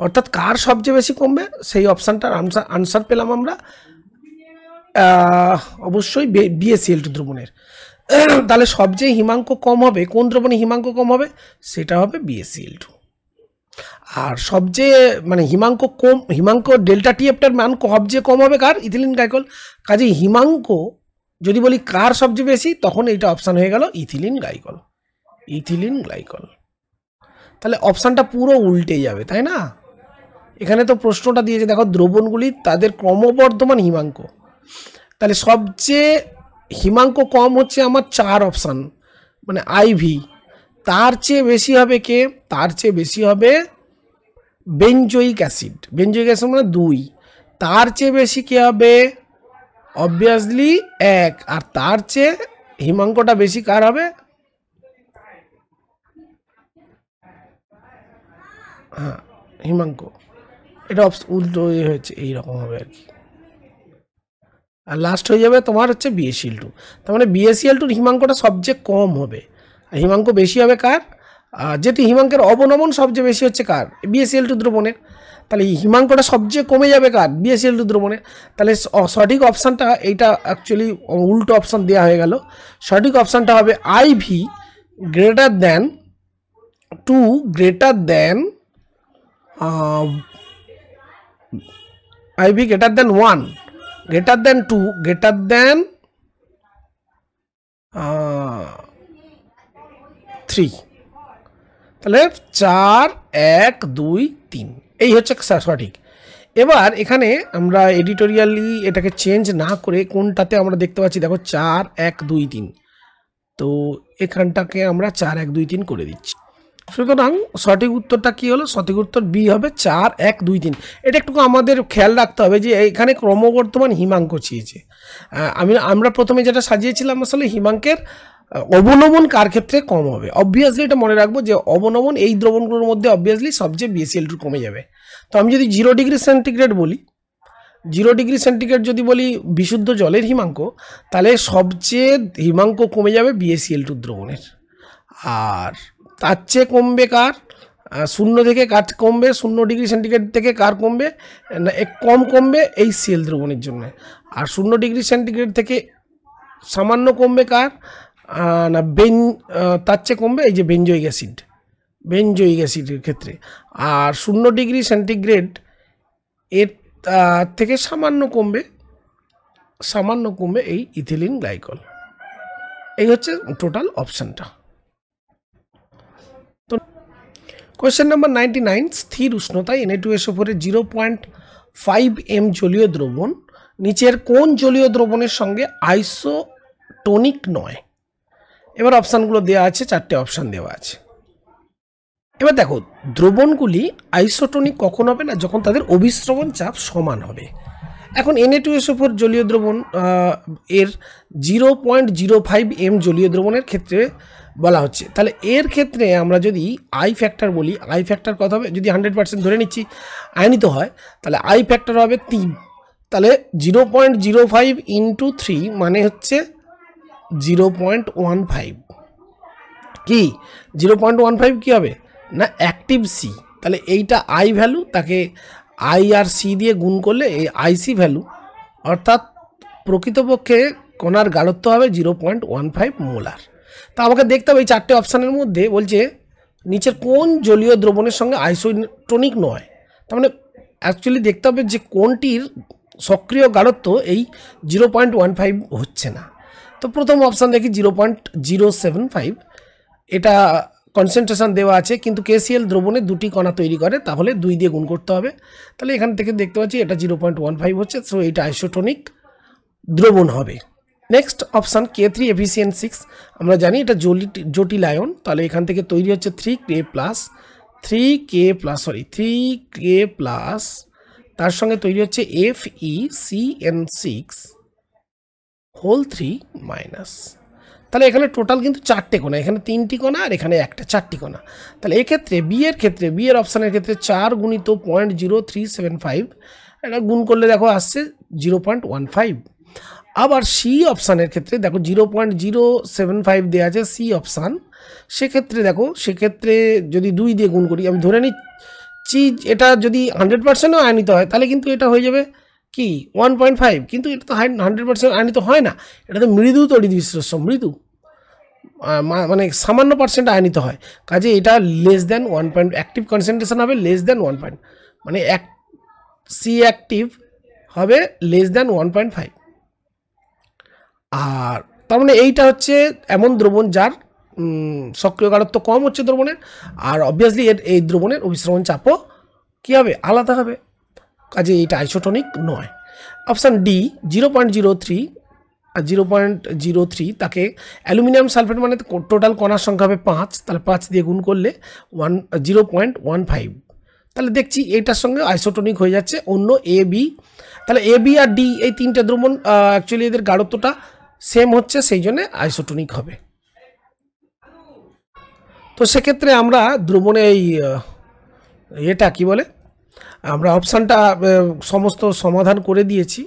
অর্থাৎ কার সবচেয়ে বেশি কমবে সেই অপশানটার আনসার পেলাম আমরা অবশ্যই BaCl2 দ্রবণের। তাহলে সবচেয়ে হিমাঙ্ক কম হবে কোন দ্রবণে হিমাঙ্ক কম হবে, সেটা হবে BaCl2। আর সবচেয়ে মানে হিমাঙ্ক ডেল্টা TFটার মান সবচেয়ে কম হবে কার, ইথিলিন গ্লাইকল। কাজে হিমাঙ্ক যদি বলি কার সবচেয়ে বেশি, তখন এইটা অপশান হয়ে গেল ইথিলিন গ্লাইকল, ইথিলিন গ্লাইকল। তাহলে অপশানটা পুরো উল্টে যাবে, তাই না? এখানে তো প্রশ্নটা দিয়েছে দেখো দ্রবণগুলি তাদের ক্রমবর্ধমান হিমাঙ্ক, তাহলে সবচেয়ে হিমাঙ্ক কম হচ্ছে আমার 4 অপশান মানে IV, তার চেয়ে বেশি হবে কে, তার চেয়ে বেশি হবে বেঞ্জয়িক অ্যাসিড, বেঞ্জয়িক অ্যাসিড মানে 2, তার চেয়ে বেশি কে হবে অবভিয়াসলি 1, আর তার চেয়ে হিমাঙ্কটা বেশি কার হবে, হ্যাঁ হিমাঙ্ক, এটা উল্টো হয়েছে এইরকম হবে আর কি। আর লাস্ট হয়ে যাবে তোমার হচ্ছে BaCl2, তার মানে BaCl2 হিমাঙ্কটা সবচেয়ে কম হবে, আর হিমাঙ্ক বেশি হবে কার, যেহেতু হিমাঙ্কের অবনমন সবচেয়ে বেশি হচ্ছে কার, BaCl2 দ্রবণের, তাহলে হিমাঙ্কটা সবচেয়ে কমে যাবে কার, BaCl2 দ্রবণের। তাহলে সঠিক অপশানটা এইটা অ্যাকচুয়ালি উল্টো অপশান দেওয়া হয়ে গেল। সঠিক অপশানটা হবে IV greater than 2 greater than IV greater than 1 greater than 2 greater than 3। তাহলে 4 1 2 3 এই হচ্ছে সঠিক। এবার এখানে আমরা এডিটোরিয়ালি এটাকে চেঞ্জ না করে কোনটাতে আমরা দেখতে পাচ্ছি দেখো 4 1 2 3, তো এখানটাকে আমরা 4 1 2 3 করে দিচ্ছি। সুতরাং সঠিক উত্তরটা কি হলো, সঠিক উত্তর B হবে 4 1 2 3। এটা একটু আমাদের খেয়াল রাখতে হবে যে এখানে ক্রমবর্ধমান হিমাঙ্ক চেয়েছে। আমরা প্রথমে যেটা সাজিয়েছিলাম আসলে হিমাঙ্কের অবনমন কার ক্ষেত্রে কম হবে, অবভিয়াসলি এটা মনে রাখবো যে অবনমন এই দ্রবণগুলোর মধ্যে অবভিয়াসলি সবচেয়ে BaCl2 কমে যাবে। তো আমি যদি 0 ডিগ্রি সেন্টিগ্রেড বলি, 0 ডিগ্রি সেন্টিগ্রেড যদি বলি বিশুদ্ধ জলের হিমাঙ্ক, তাহলে সবচেয়ে হিমাঙ্ক কমে যাবে BaCl2 দ্রবণের। আর তার চেয়ে কমবে কার, 0 থেকে কার কমবে, 0 ডিগ্রি সেন্টিগ্রেড থেকে কার কমবে না কম কমবে এই Cl দ্রবণের জন্য। আর 0 ডিগ্রি সেন্টিগ্রেড থেকে সামান্য কমবে কার না তার চেয়ে কমবে এই যে বেঞ্জয়িক অ্যাসিড, বেঞ্জয়িক অ্যাসিডের ক্ষেত্রে। আর 0 ডিগ্রি সেন্টিগ্রেড এর থেকে সামান্য কমবে এই ইথিলিন গ্লাইকল। এই হচ্ছে টোটাল অপশানটা। তো কোয়েশ্চেন নাম্বার 99, স্থির উষ্ণতায় Na2SO4 এর 0.5 m জলীয় দ্রবণ নিচের কোন জলীয় দ্রবণের সঙ্গে আইসোটোনিক নয়। এবার অপশানগুলো দেওয়া আছে, 4টে অপশান দেওয়া আছে। এবার দেখো দ্রবণগুলি আইসোটোনিক কখন হবে না, যখন তাদের অভিস্রবণ চাপ সমান হবে। এখন Na2SO4 জলীয় দ্রবণ এর 0.05 m জলীয় দ্রবণের ক্ষেত্রে বলা হচ্ছে, তাহলে এর ক্ষেত্রে আমরা যদি আই ফ্যাক্টর বলি, আই ফ্যাক্টর কত হবে, যদি 100% ধরে নিচ্ছি আয়নিত হয় তাহলে আই ফ্যাক্টর হবে 3, তাহলে 0.05 ইন্টু 3 মানে হচ্ছে 0.15। কি 0.15 কি হবে না অ্যাক্টিভ সি, তাহলে এইটা আই ভ্যালু, তাকে আই আর সি দিয়ে গুণ করলে এই আইসি ভ্যালু, অর্থাৎ প্রকৃতপক্ষে কণার গাঢ়ত্ব হবে 0.15 মোলার। তা আমাকে দেখতে হবে এই 4টে অপশানের মধ্যে বলছে নিচের কোন জলীয় দ্রবণের সঙ্গে আইসোটোনিক নয়। তার মানে অ্যাকচুয়ালি দেখতে হবে যে কোনটির সক্রিয় গাঢ়ত্ব এই 0.15 হচ্ছে না। তো প্রথম অপশান দেখি 0.075, এটা কনসেন্ট্রেশন দেওয়া আছে কিন্তু KCl দ্রবণে 2টি কণা তৈরি করে, তাহলে 2 দিয়ে গুণ করতে হবে। তাহলে এখান থেকে দেখতে পাচ্ছি এটা 0.15 হচ্ছে, সো এটা আইসোটোনিক। দ্রবণ হবে। নেক্সট অপশান K3 FeCN6, আমরা জানি এটা জটিল আয়ন, তাহলে এখান থেকে তৈরি হচ্ছে 3K প্লাস তার সঙ্গে তৈরি হচ্ছে FeCN6 হোল 3 মাইনাস। তাহলে এখানে টোটাল কিন্তু 4টে কোণা, এখানে 3টি কোণা আর এখানে একটা, 4টি কোণা। তাহলে এক্ষেত্রে বি এর অপশানের ক্ষেত্রে 4 গুণিত 0.0375, এটা গুণ করলে দেখো আসছে 0.15। আবার সি অপশানের ক্ষেত্রে দেখো 0.075 দেওয়া আছে সি অপশান, সেক্ষেত্রে দেখো সেক্ষেত্রে যদি 2 দিয়ে গুণ করি, আমি ধরে নিচ্ছি এটা যদি 100%ও আয়নিত হয় তাহলে কিন্তু এটা হয়ে যাবে কি 1.5, কিন্তু এটা তো 100% আয়নিত হয় না, এটা তো মৃদু তড়িৎ বিশ্লেষ্য, মৃদু মানে সামান্য পার্সেন্ট আয়নিত হয়, কাজে এটা লেস দেন 1. অ্যাক্টিভ কনসেন্ট্রেশন হবে লেস দেন 1. মানে সি অ্যাক্টিভ হবে লেস দেন 1.5। আর তার মানে এইটা হচ্ছে এমন দ্রবণ যার সক্রিয় গাঢ়ত্ব কম হচ্ছে দ্রবণের, আর অবভিয়াসলি এই দ্রবণের অভিস্রবণ চাপও কী হবে, আলাদা হবে, কাজে এইটা আইসোটোনিক নয়। অপশান ডি 0.03 আর 0.03 তাকে অ্যালুমিনিয়াম সালফেট, মানে টোটাল কণার সংখ্যা হবে 5, তাহলে 5 দিয়ে গুণ করলে 0.15, তাহলে দেখছি এইটার সঙ্গে আইসোটোনিক হয়ে যাচ্ছে অন্য এ বি। তাহলে এ বি আর ডি এই 3টে দ্রবণ অ্যাকচুয়ালি এদের গাঢ়ত্বটা সেম হচ্ছে, সেই জন্য আইসোটোনিক হবে। তো সেক্ষেত্রে আমরা দ্রবণে এই এটা কি বলে, আমরা অপশানটা সমস্ত সমাধান করে দিয়েছি,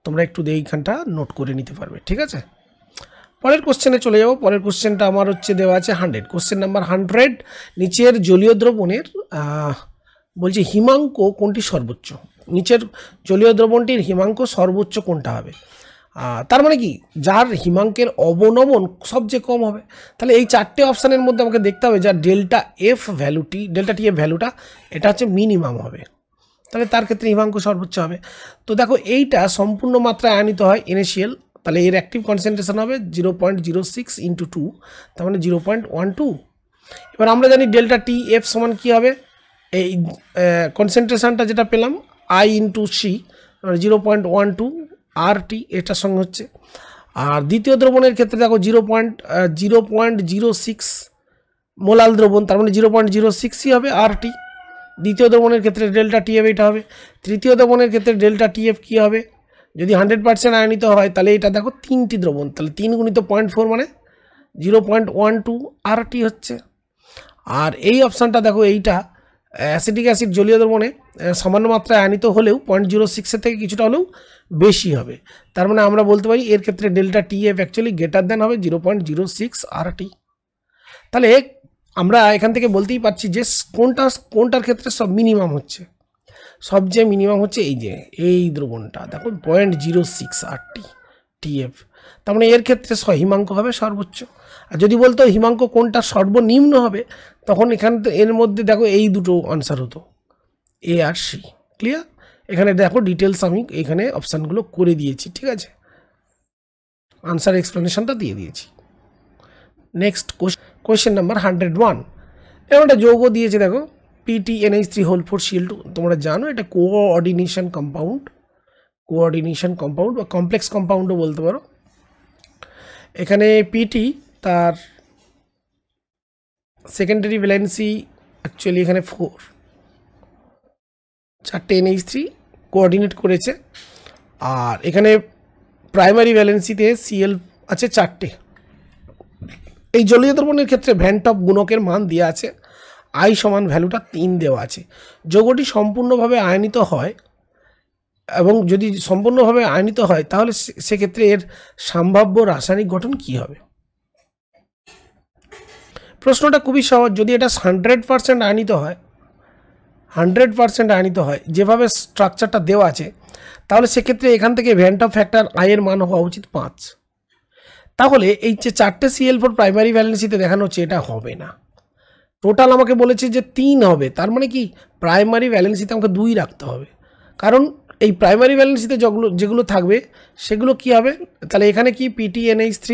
তোমরা একটু এইখানটা নোট করে নিতে পারবে, ঠিক আছে। পরের কোশ্চেনে চলে যাব। পরের কোশ্চেনটা আমার হচ্ছে দেওয়া আছে 100, কোশ্চেন নাম্বার 100। নিচের জলীয় দ্রবণের বলছি হিমাঙ্ক কোনটি সর্বোচ্চ, নিচের জলীয় দ্রবণটির হিমাঙ্ক সর্বোচ্চ কোনটা হবে, তার মানে কি যার হিমাঙ্কের অবনমন সবচেয়ে কম হবে। তাহলে এই 4টে অপশানের মধ্যে আমাকে দেখতে হবে যার ডেল্টা টি এফ ভ্যালুটা এটা হচ্ছে মিনিমাম হবে, তাহলে তার ক্ষেত্রে হিমাঙ্ক সর্বোচ্চ হবে। তো দেখো এইটা সম্পূর্ণ মাত্রায় আয়নিত হয় NaCl, তাহলে এর অ্যাক্টিভ কনসেন্ট্রেশন হবে 0.06 × 2, তার মানে 0.12। এবার আমরা জানি ডেল্টা টি এফ সমান কী হবে, এই কনসেন্ট্রেশনটা যেটা পেলাম I × C, 0.12 RT এটার সঙ্গে হচ্ছে। আর দ্বিতীয় দ্রবণের ক্ষেত্রে দেখো 0.06 মোলাল দ্রবণ, তার মানে 0.06ই হবে RT। দ্বিতীয় দ্রবণের ক্ষেত্রে ডেল্টা টিএফ এটা হবে। তৃতীয় দ্রবণের ক্ষেত্রে ডেল্টা টিএফ কী হবে, যদি 100% আয়নিত হয় তাহলে এটা দেখো 3টি দ্রবণ, তাহলে 3 গুণিত 0.4 মানে 0.12 RT হচ্ছে। আর এই অপশানটা দেখো এইটা অ্যাসিটিক অ্যাসিড জলীয় দ্রবণে সামান্য মাত্রায় আয়নিত হলেও 0.06 থেকে কিছুটা হলেও বেশি হবে, তার মানে আমরা বলতে পারি এর ক্ষেত্রে delta TF actually greater than হবে 0.06 RT। তাহলে আমরা এখান থেকে বলতেই পারছি যে কোনটার ক্ষেত্রে সব মিনিমাম হচ্ছে, সবচেয়ে মিনিমাম হচ্ছে এই দ্রবণটা দেখো 0.06 RT টিএফ, তার মানে এর ক্ষেত্রে হিমাঙ্ক হবে সর্বোচ্চ। আর যদি বলতো হিমাঙ্ক কোনটা সর্বনিম্ন হবে, তখন এখানে এর মধ্যে দেখো এই দুটো আনসার হতো, এ আর সি। ক্লিয়ার? এখানে দেখো ডিটেলস আমি এখানে অপশানগুলো করে দিয়েছি, ঠিক আছে, আনসার এক্সপ্লেনেশনটা দিয়ে দিয়েছি। নেক্সট কোয়েশ্চেন নাম্বার 101, এবার একটা যৌগ দিয়েছে দেখো PTNH3 তোমরা জানো এটা কোঅর্ডিনেশন কম্পাউন্ড বা কমপ্লেক্স কম্পাউন্ডও বলতে পারো। এখানে পিটি তার সেকেন্ডারি ভ্যালেন্সি অ্যাকচুয়ালি এখানে 4, 4টে NH3 কোঅর্ডিনেট করেছে, আর এখানে প্রাইমারি ভ্যালেন্সিতে Cl আছে 4টে। এই জলীয় দ্রবণের ক্ষেত্রে ভ্যান-টপ গুণকের মান দেওয়া আছে, I সমান ভ্যালুটা 3 দেওয়া আছে। যৌগটি সম্পূর্ণভাবে আয়নিত হয়, এবং যদি সম্পূর্ণভাবে আয়নিত হয় তাহলে সেক্ষেত্রে এর সম্ভাব্য রাসায়নিক গঠন কি হবে। প্রশ্নটা খুবই সহজ, যদি এটা 100% আয়নিত হয়, 100% আয়নিত হয় যেভাবে স্ট্রাকচারটা দেওয়া আছে, তাহলে সেক্ষেত্রে এখান থেকে ভ্যান-টপ ফ্যাক্টর I এর মান হওয়া উচিত 5। তাহলে এই যে 4টে Cl4 প্রাইমারি ভ্যালেন্সিতে দেখানো হচ্ছে এটা হবে না, টোটাল আমাকে বলেছে যে 3 হবে, তার মানে কি প্রাইমারি ভ্যালেন্সিতে আমাকে 2 রাখতে হবে, কারণ এই প্রাইমারি ভ্যালেন্সিতে যেগুলো থাকবে সেগুলো কি হবে, তাহলে এখানে কি PTNH3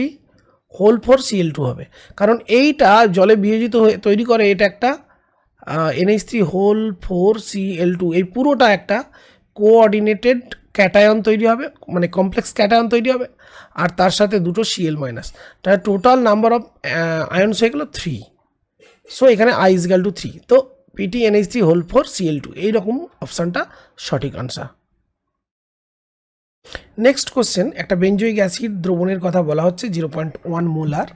হবে, কারণ এইটা জলে বিয়োজিত হয়ে তৈরি করে এটা একটা NH3 এই পুরোটা একটা কোঅর্ডিনেটেড ক্যাটায়ন তৈরি হবে, মানে কমপ্লেক্স ক্যাটায়ন তৈরি হবে, আর তার সাথে দুটো Cl মাইনাস, তাহলে টোটাল নাম্বার অফ আয়নস হয়ে গেল 3। সো এখানে I ইজ ইকুয়াল টু 3, তো PtNH3 হোল 4 Cl2, এইরকম অপশানটা সঠিক আনসার। নেক্সট কোশ্চেন, একটা বেঞ্জয়িক অ্যাসিড দ্রবণের কথা বলা হচ্ছে 0.1 মোলার,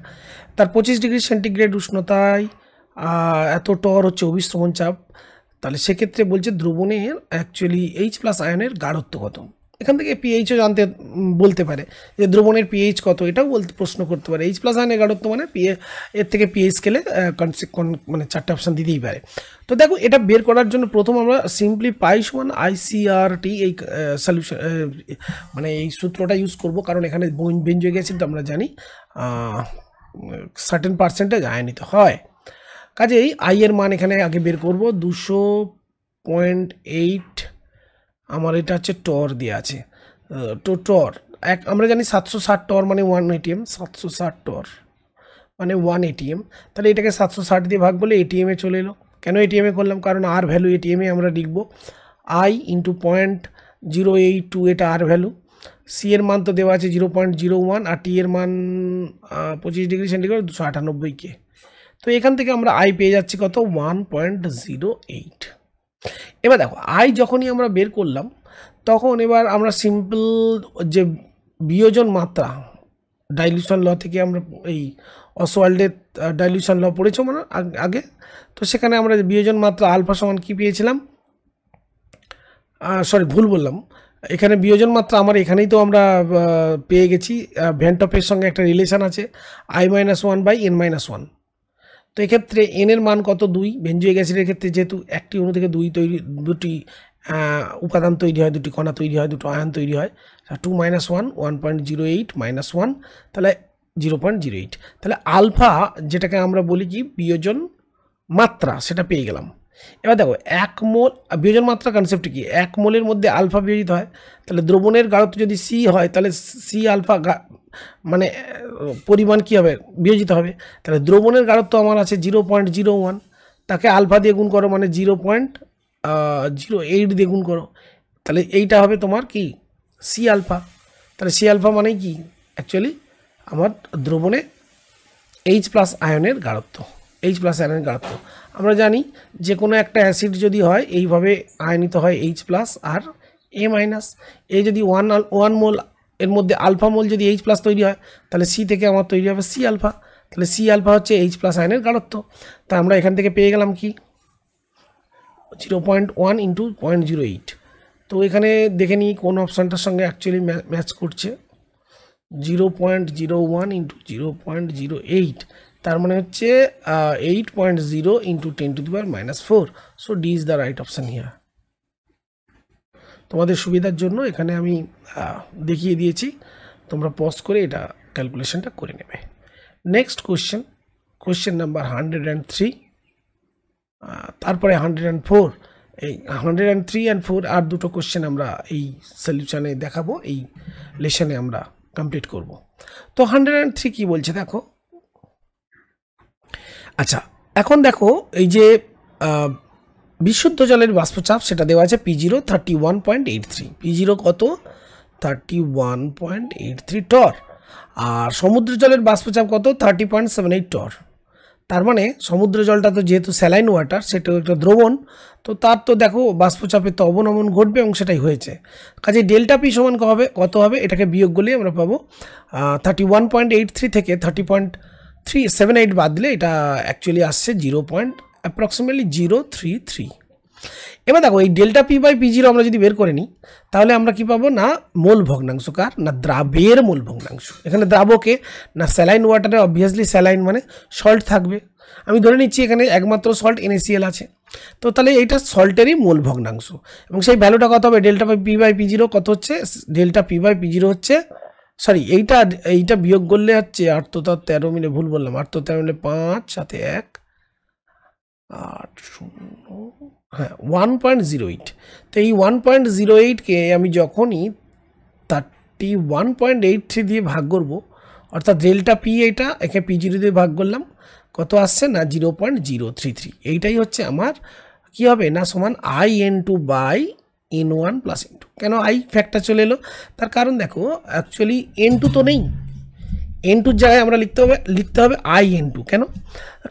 তার 25 ডিগ্রি সেন্টিগ্রেড উষ্ণতায় এত টর হচ্ছে অভিস্রবণ চাপ, তাহলে সেক্ষেত্রে বলছে দ্রবণের অ্যাকচুয়ালি H+ আয়নের গাঢ়ত্ব কত। এখান থেকে পিএইচও জানতে বলতে পারে যে দ্রবণের পিএইচ কত, এটাও বলতে প্রশ্ন করতে পারে। H+ আয়নের গাঢ়ত্ব মানে এর থেকে পিএইচ স্কেলে মানে 4টে অপশান দিতেই পারে। তো দেখো এটা বের করার জন্য প্রথম আমরা সিম্পলি পাই সমান ICRT এই সলিউশন মানে এই সূত্রটা ইউজ করব, কারণ এখানে বেঞ্জয়িক অ্যাসিড আমরা জানি সার্টেন পার্সেন্টেজ আয়নিত হয়। কাজেই আই এর মান এখানে আগে বের করব, 200.8, আমার এটা হচ্ছে টর দেওয়া আছে। তো টর আমরা জানি 760 টর মানে 1 ATM, 760 টর মানে 1 ATM, তাহলে এটাকে 760 দিয়ে ভাগ করলে ATM-এ চলে এলো। কেন ATM-এ করলাম, কারণ আর ভ্যালু ATM-এ আমরা লিখব I × 0.082, এটা আর ভ্যালু। সি এর মান তো দেওয়া আছে 0.01, আর টি এর মান 25 ডিগ্রি সেন্টিগ্রেড 298K। তো এখান থেকে আমরা আই পেয়ে যাচ্ছি কত, 1.08। এবার দেখো আই যখনই আমরা বের করলাম তখন এবার আমরা সিম্পল যে বিয়োজন মাত্রা ডাইলিউশন ল থেকে আমরা এই অসওয়াল্ডের ডাইলিউশন ল পড়েছো মানে আগে, তো সেখানে আমরা বিয়োজন মাত্রা আলফা সমান কি পেয়েছিলাম, সরি ভুল বললাম, এখানে বিয়োজন মাত্রা আমার এখানেই তো আমরা পেয়ে গেছি, ভ্যানটপের সঙ্গে একটা রিলেশন আছে I-1/n-1। তো এক্ষেত্রে n এর মান কত, 2। বেঞ্জয়িক অ্যাসিডের ক্ষেত্রে যেহেতু একটি অণু থেকে দুটি উপাদান তৈরি হয়, দুটি কণা তৈরি হয়, দুটো আয়ন তৈরি হয়, 2 - 1 1.08 - 1, তাহলে 0.08। তাহলে আলফা যেটাকে আমরা বলি কি বিয়োজন মাত্রা, সেটা পেয়ে গেলাম। এবার দেখো 1 মোল বিয়োজন মাত্রা কনসেপ্ট কি, 1 মোলের মধ্যে আলফা বিয়োজিত হয়, তাহলে দ্রবণের গাঢ়ত্ব যদি C হয় তাহলে C আলফা মানে পরিমাণ কী হবে, বিয়োজিত হবে। তাহলে দ্রবণের গাঢ়ত্ব আমার আছে 0.01, তাকে আলফা দিয়ে গুণ করো মানে 0.08 দিয়ে গুণ করো, তাহলে এইটা হবে তোমার কি C আলফা। তাহলে C আলফা মানে কি অ্যাকচুয়ালি আমার দ্রবণে H+ আয়নের গাঢ়ত্ব, H+ আয়নের গাঢ়ত্ব। আমরা জানি যে কোনো একটা অ্যাসিড যদি হয় এইভাবে আয়নিত হয় H+ আর A-। এই যদি 1 মোল এর মধ্যে আলফা মোল যদি H+ তৈরি হয় তাহলে C থেকে আমার তৈরি হবে C আলফা, তাহলে C আলফা হচ্ছে H+ আয়নের গাঢ়ত্ব। তা আমরা এখান থেকে পেয়ে গেলাম কি 0.1 × 0.08। তো এখানে দেখে নিই কোন অপশানটার সঙ্গে অ্যাকচুয়ালি ম্যাচ করছে, 0.01 × 0.08, তার মানে হচ্ছে 8.0 × 10⁻⁻4। So D is the right option here. তোমাদের সুবিধার জন্য এখানে আমি দেখিয়ে দিয়েছি, তোমরা পজ করে এটা ক্যালকুলেশনটা করে নেবে। নেক্সট কোশ্চেন নাম্বার 103, তারপরে 104, এই 103 আর 4 আর দুটো কোশ্চেন আমরা এই সলিউশনে দেখাবো, এই লেসনে আমরা কমপ্লিট করব। তো 103 কি বলছে দেখো। আচ্ছা এখন দেখো এই যে বিশুদ্ধ জলের বাষ্পচাপ সেটা দেওয়া আছে P0 31.83, P0 কত 31.83 টর, আর সমুদ্র জলের বাষ্পচাপ কত 30.78 টর। তার মানে সমুদ্র জলটা তো যেহেতু স্যালাইন ওয়াটার, সেটা একটা দ্রবণ, তো তার তো দেখো বাষ্পচাপে তো অবনমন ঘটবে এবং সেটাই হয়েছে। কাজে ডেল্টা পি সমান কত হবে, এটাকে বিয়োগ করলে আমরা পাবো 31.83 থেকে 30.378 বাদ দিলে এটা অ্যাকচুয়ালি আসছে অ্যাপ্রক্সিমেটলি 0.33। এবার দেখো এই ডেল্টা P/P0 আমরা যদি বের করে নিই তাহলে আমরা কি পাবো না মোল ভগ্নাংশ কার না দ্রাবের মোল ভগ্নাংশ। এখানে দ্রাবকে না স্যালাইন ওয়াটারে অবভিয়াসলি স্যালাইন মানে সল্ট থাকবে, আমি ধরে নিচ্ছি এখানে একমাত্র সল্ট NaCl আছে, তো তাহলে এইটা সল্টেরই মোল ভগ্নাংশ এবং সেই ভ্যালুটা কত হবে ডেল্টা P/P0 কত হচ্ছে, ডেল্টা P/P0 হচ্ছে সরি এইটা বিয়োগ করলে হচ্ছে 8 তো 13 মিলে ভুল বললাম, 8 তো 13 মিলে 5 সাথে 1 8 0 হ্যাঁ 1.08। তো এই 1.08কে আমি যখনই 31.83 দিয়ে ভাগ করব, অর্থাৎ ডেল্টা পি এটা একে P0 দিয়ে ভাগ করলাম, কত আসছে না 0.033। এইটাই হচ্ছে আমার কি হবে না সমান IN2/, N1 প্লাস N2। কেন আই ফ্যাক্টর চলে এলো? তার কারণ দেখো অ্যাকচুয়ালি N2 তো নেই, N2 জায়গায় আমরা লিখতে হবে IN2। কেন?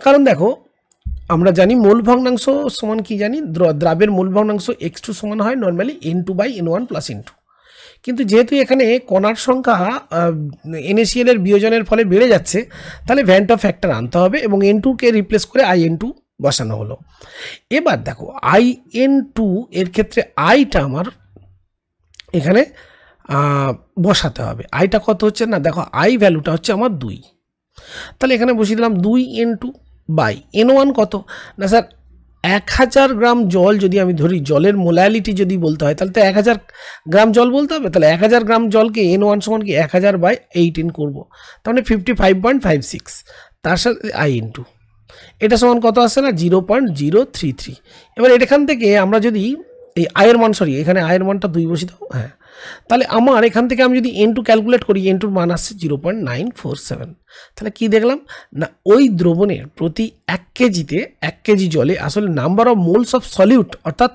কারণ দেখো আমরা জানি মূল ভগ্নাংশ সমান কি জানি, দ্রাবের মূল ভগ্নাংশ x2 সমান হয় নর্মালি N2/N1 প্লাস N2। কিন্তু যেহেতু এখানে কণার সংখ্যা NaCl এর বিয়োজনের ফলে বেড়ে যাচ্ছে, তাহলে ভ্যান্ট অফ ফ্যাক্টর আনতে হবে এবং N2 কে রিপ্লেস করে IN2 বসানো হলো। এবার দেখো IN2 এর ক্ষেত্রে আইটা আমার এখানে বসাতে হবে। আইটা কত হচ্ছে না, দেখো আই ভ্যালুটা হচ্ছে আমার 2, তাহলে এখানে বসিয়ে দিলাম 2N2/N1 কত না স্যার 1000 গ্রাম জল যদি আমি ধরি, জলের মোলালিটি যদি বলতে হয় তাহলে তো 1000 গ্রাম জল বলতে হবে। তাহলে 1000 গ্রাম জলকে N1 সমান কি 1000/18 করবো, তাহলে 55.56, তার সাথে IN2 এটা সমান কত আসছে না 0.033। এবার এখান থেকে আমরা যদি এই আয়ের মান, সরি এখানে আয়ের মানটা 2 বসিয়ে দাও, হ্যাঁ, তাহলে আমার এখান থেকে আমি যদি N2 ক্যালকুলেট করি, N2 মান আসছে 0.947। তাহলে কি দেখলাম না ওই দ্রবণের প্রতি 1 কেজিতে 1 কেজি জলে আসলে number of moles of solute, অর্থাৎ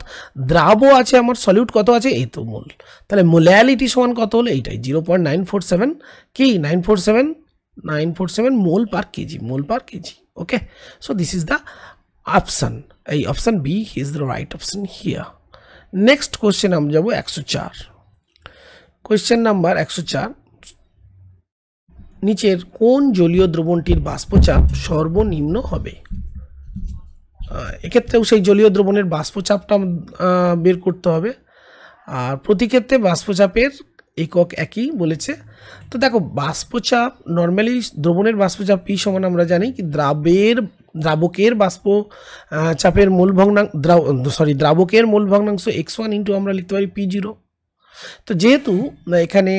দ্রাব আছে আমার, সলিউট কত আছে এই তো মোল, তাহলে মোলালিটি সমান কত হলো এইটাই 0.947 কি 947 mole per KG. Okay, so this is the option, এই option B is the right option here. Next question আমরা যাবো 104। কোয়েশ্চেন নাম্বার 104, নিচের কোন জলীয় দ্রবণটির বাষ্পচাপ সর্বনিম্ন হবে? এক্ষেত্রেও সেই জলীয় দ্রবণের বাষ্পচাপটা বের করতে হবে, আর প্রতি ক্ষেত্রে বাষ্পচাপের একক একই বলেছে। তো দেখো বাষ্পচাপ নর্মালি দ্রবণের বাষ্পচাপ P সমান আমরা জানি কি দ্রাবকের বাষ্প চাপের মূল দ্রাবকের মূল ভগ্নাংশ x1 ইন্টু আমরা লিখতে পারি P0। তো যেহেতু এখানে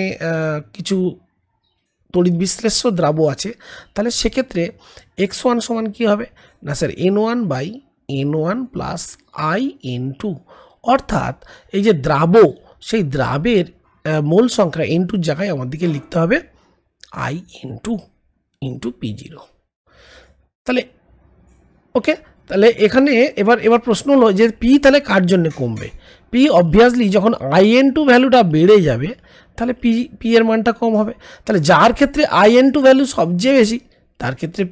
কিছু তড়িৎ বিশ্লেষ্য দ্রাব আছে, তাহলে সেক্ষেত্রে x1 সমান কী হবে না স্যার N1/N1 প্লাস IN2, অর্থাৎ এই যে দ্রাব, সেই দ্রাবের মোল সংখ্যা N2 জায়গায় আমাদেরকে লিখতে হবে IN2 ইন্টু P0। তাহলে ওকে, তাহলে এখানে এবার প্রশ্ন হলো যে P তাহলে কার জন্য কমবে? P অবভিয়াসলি যখন IN2 ভ্যালুটা বেড়ে যাবে তাহলে P এর মানটা কম হবে। তাহলে যার ক্ষেত্রে IN2 ভ্যালু সবচেয়ে বেশি তার ক্ষেত্রে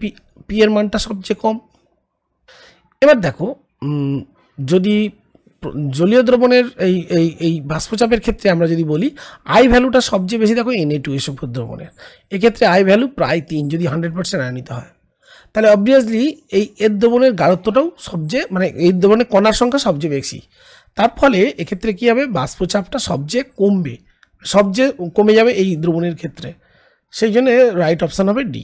P এর মানটা সবচেয়ে কম। এবার দেখো যদি জলীয় দ্রবণের এই বাষ্পচাপের ক্ষেত্রে আমরা যদি বলি আই ভ্যালুটা সবচেয়ে বেশি, দেখো Na2 এসব দ্রবণের এক্ষেত্রে আই ভ্যালু প্রায় 3 যদি 100% আনিত হয়, তাহলে অবভিয়াসলি এর দ্রবণের গাঢ়ত্বটাও সবচেয়ে, মানে এই দ্রবণের কণার সংখ্যা সবচেয়ে বেশি, তার ফলে এক্ষেত্রে কী হবে বাষ্পচাপটা সবচেয়ে কমে যাবে এই দ্রবণের ক্ষেত্রে। সেই জন্য রাইট অপশান হবে ডি।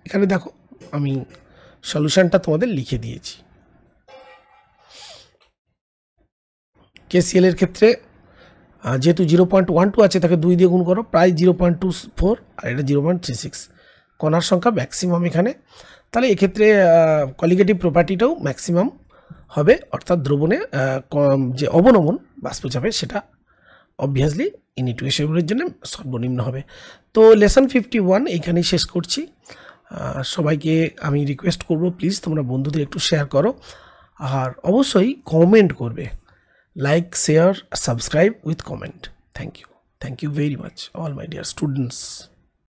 এখানে দেখো আমি সলিউশনটা তোমাদের লিখে দিয়েছি। KCl এর ক্ষেত্রে যেহেতু 0.12 আছে তাকে 2 দিয়ে গুণ করো, প্রায় 0.24, আর এটা 0.36, কণার সংখ্যা ম্যাক্সিমাম এখানে। তাহলে এক্ষেত্রে কলিগেটিভ প্রপার্টিটাও ম্যাক্সিমাম হবে, অর্থাৎ দ্রবণে যে অবনমন বাষ্পচাপে সেটা অবভিয়াসলি Na2 এর জন্য সর্বনিম্ন হবে। তো লেসন 51 এইখানেই শেষ করছি। সবাইকে আমি রিকোয়েস্ট করব প্লিজ তোমরা বন্ধুদের একটু শেয়ার করো, আর অবশ্যই কমেন্ট করবে, like share subscribe with comment. Thank you very much all my dear students.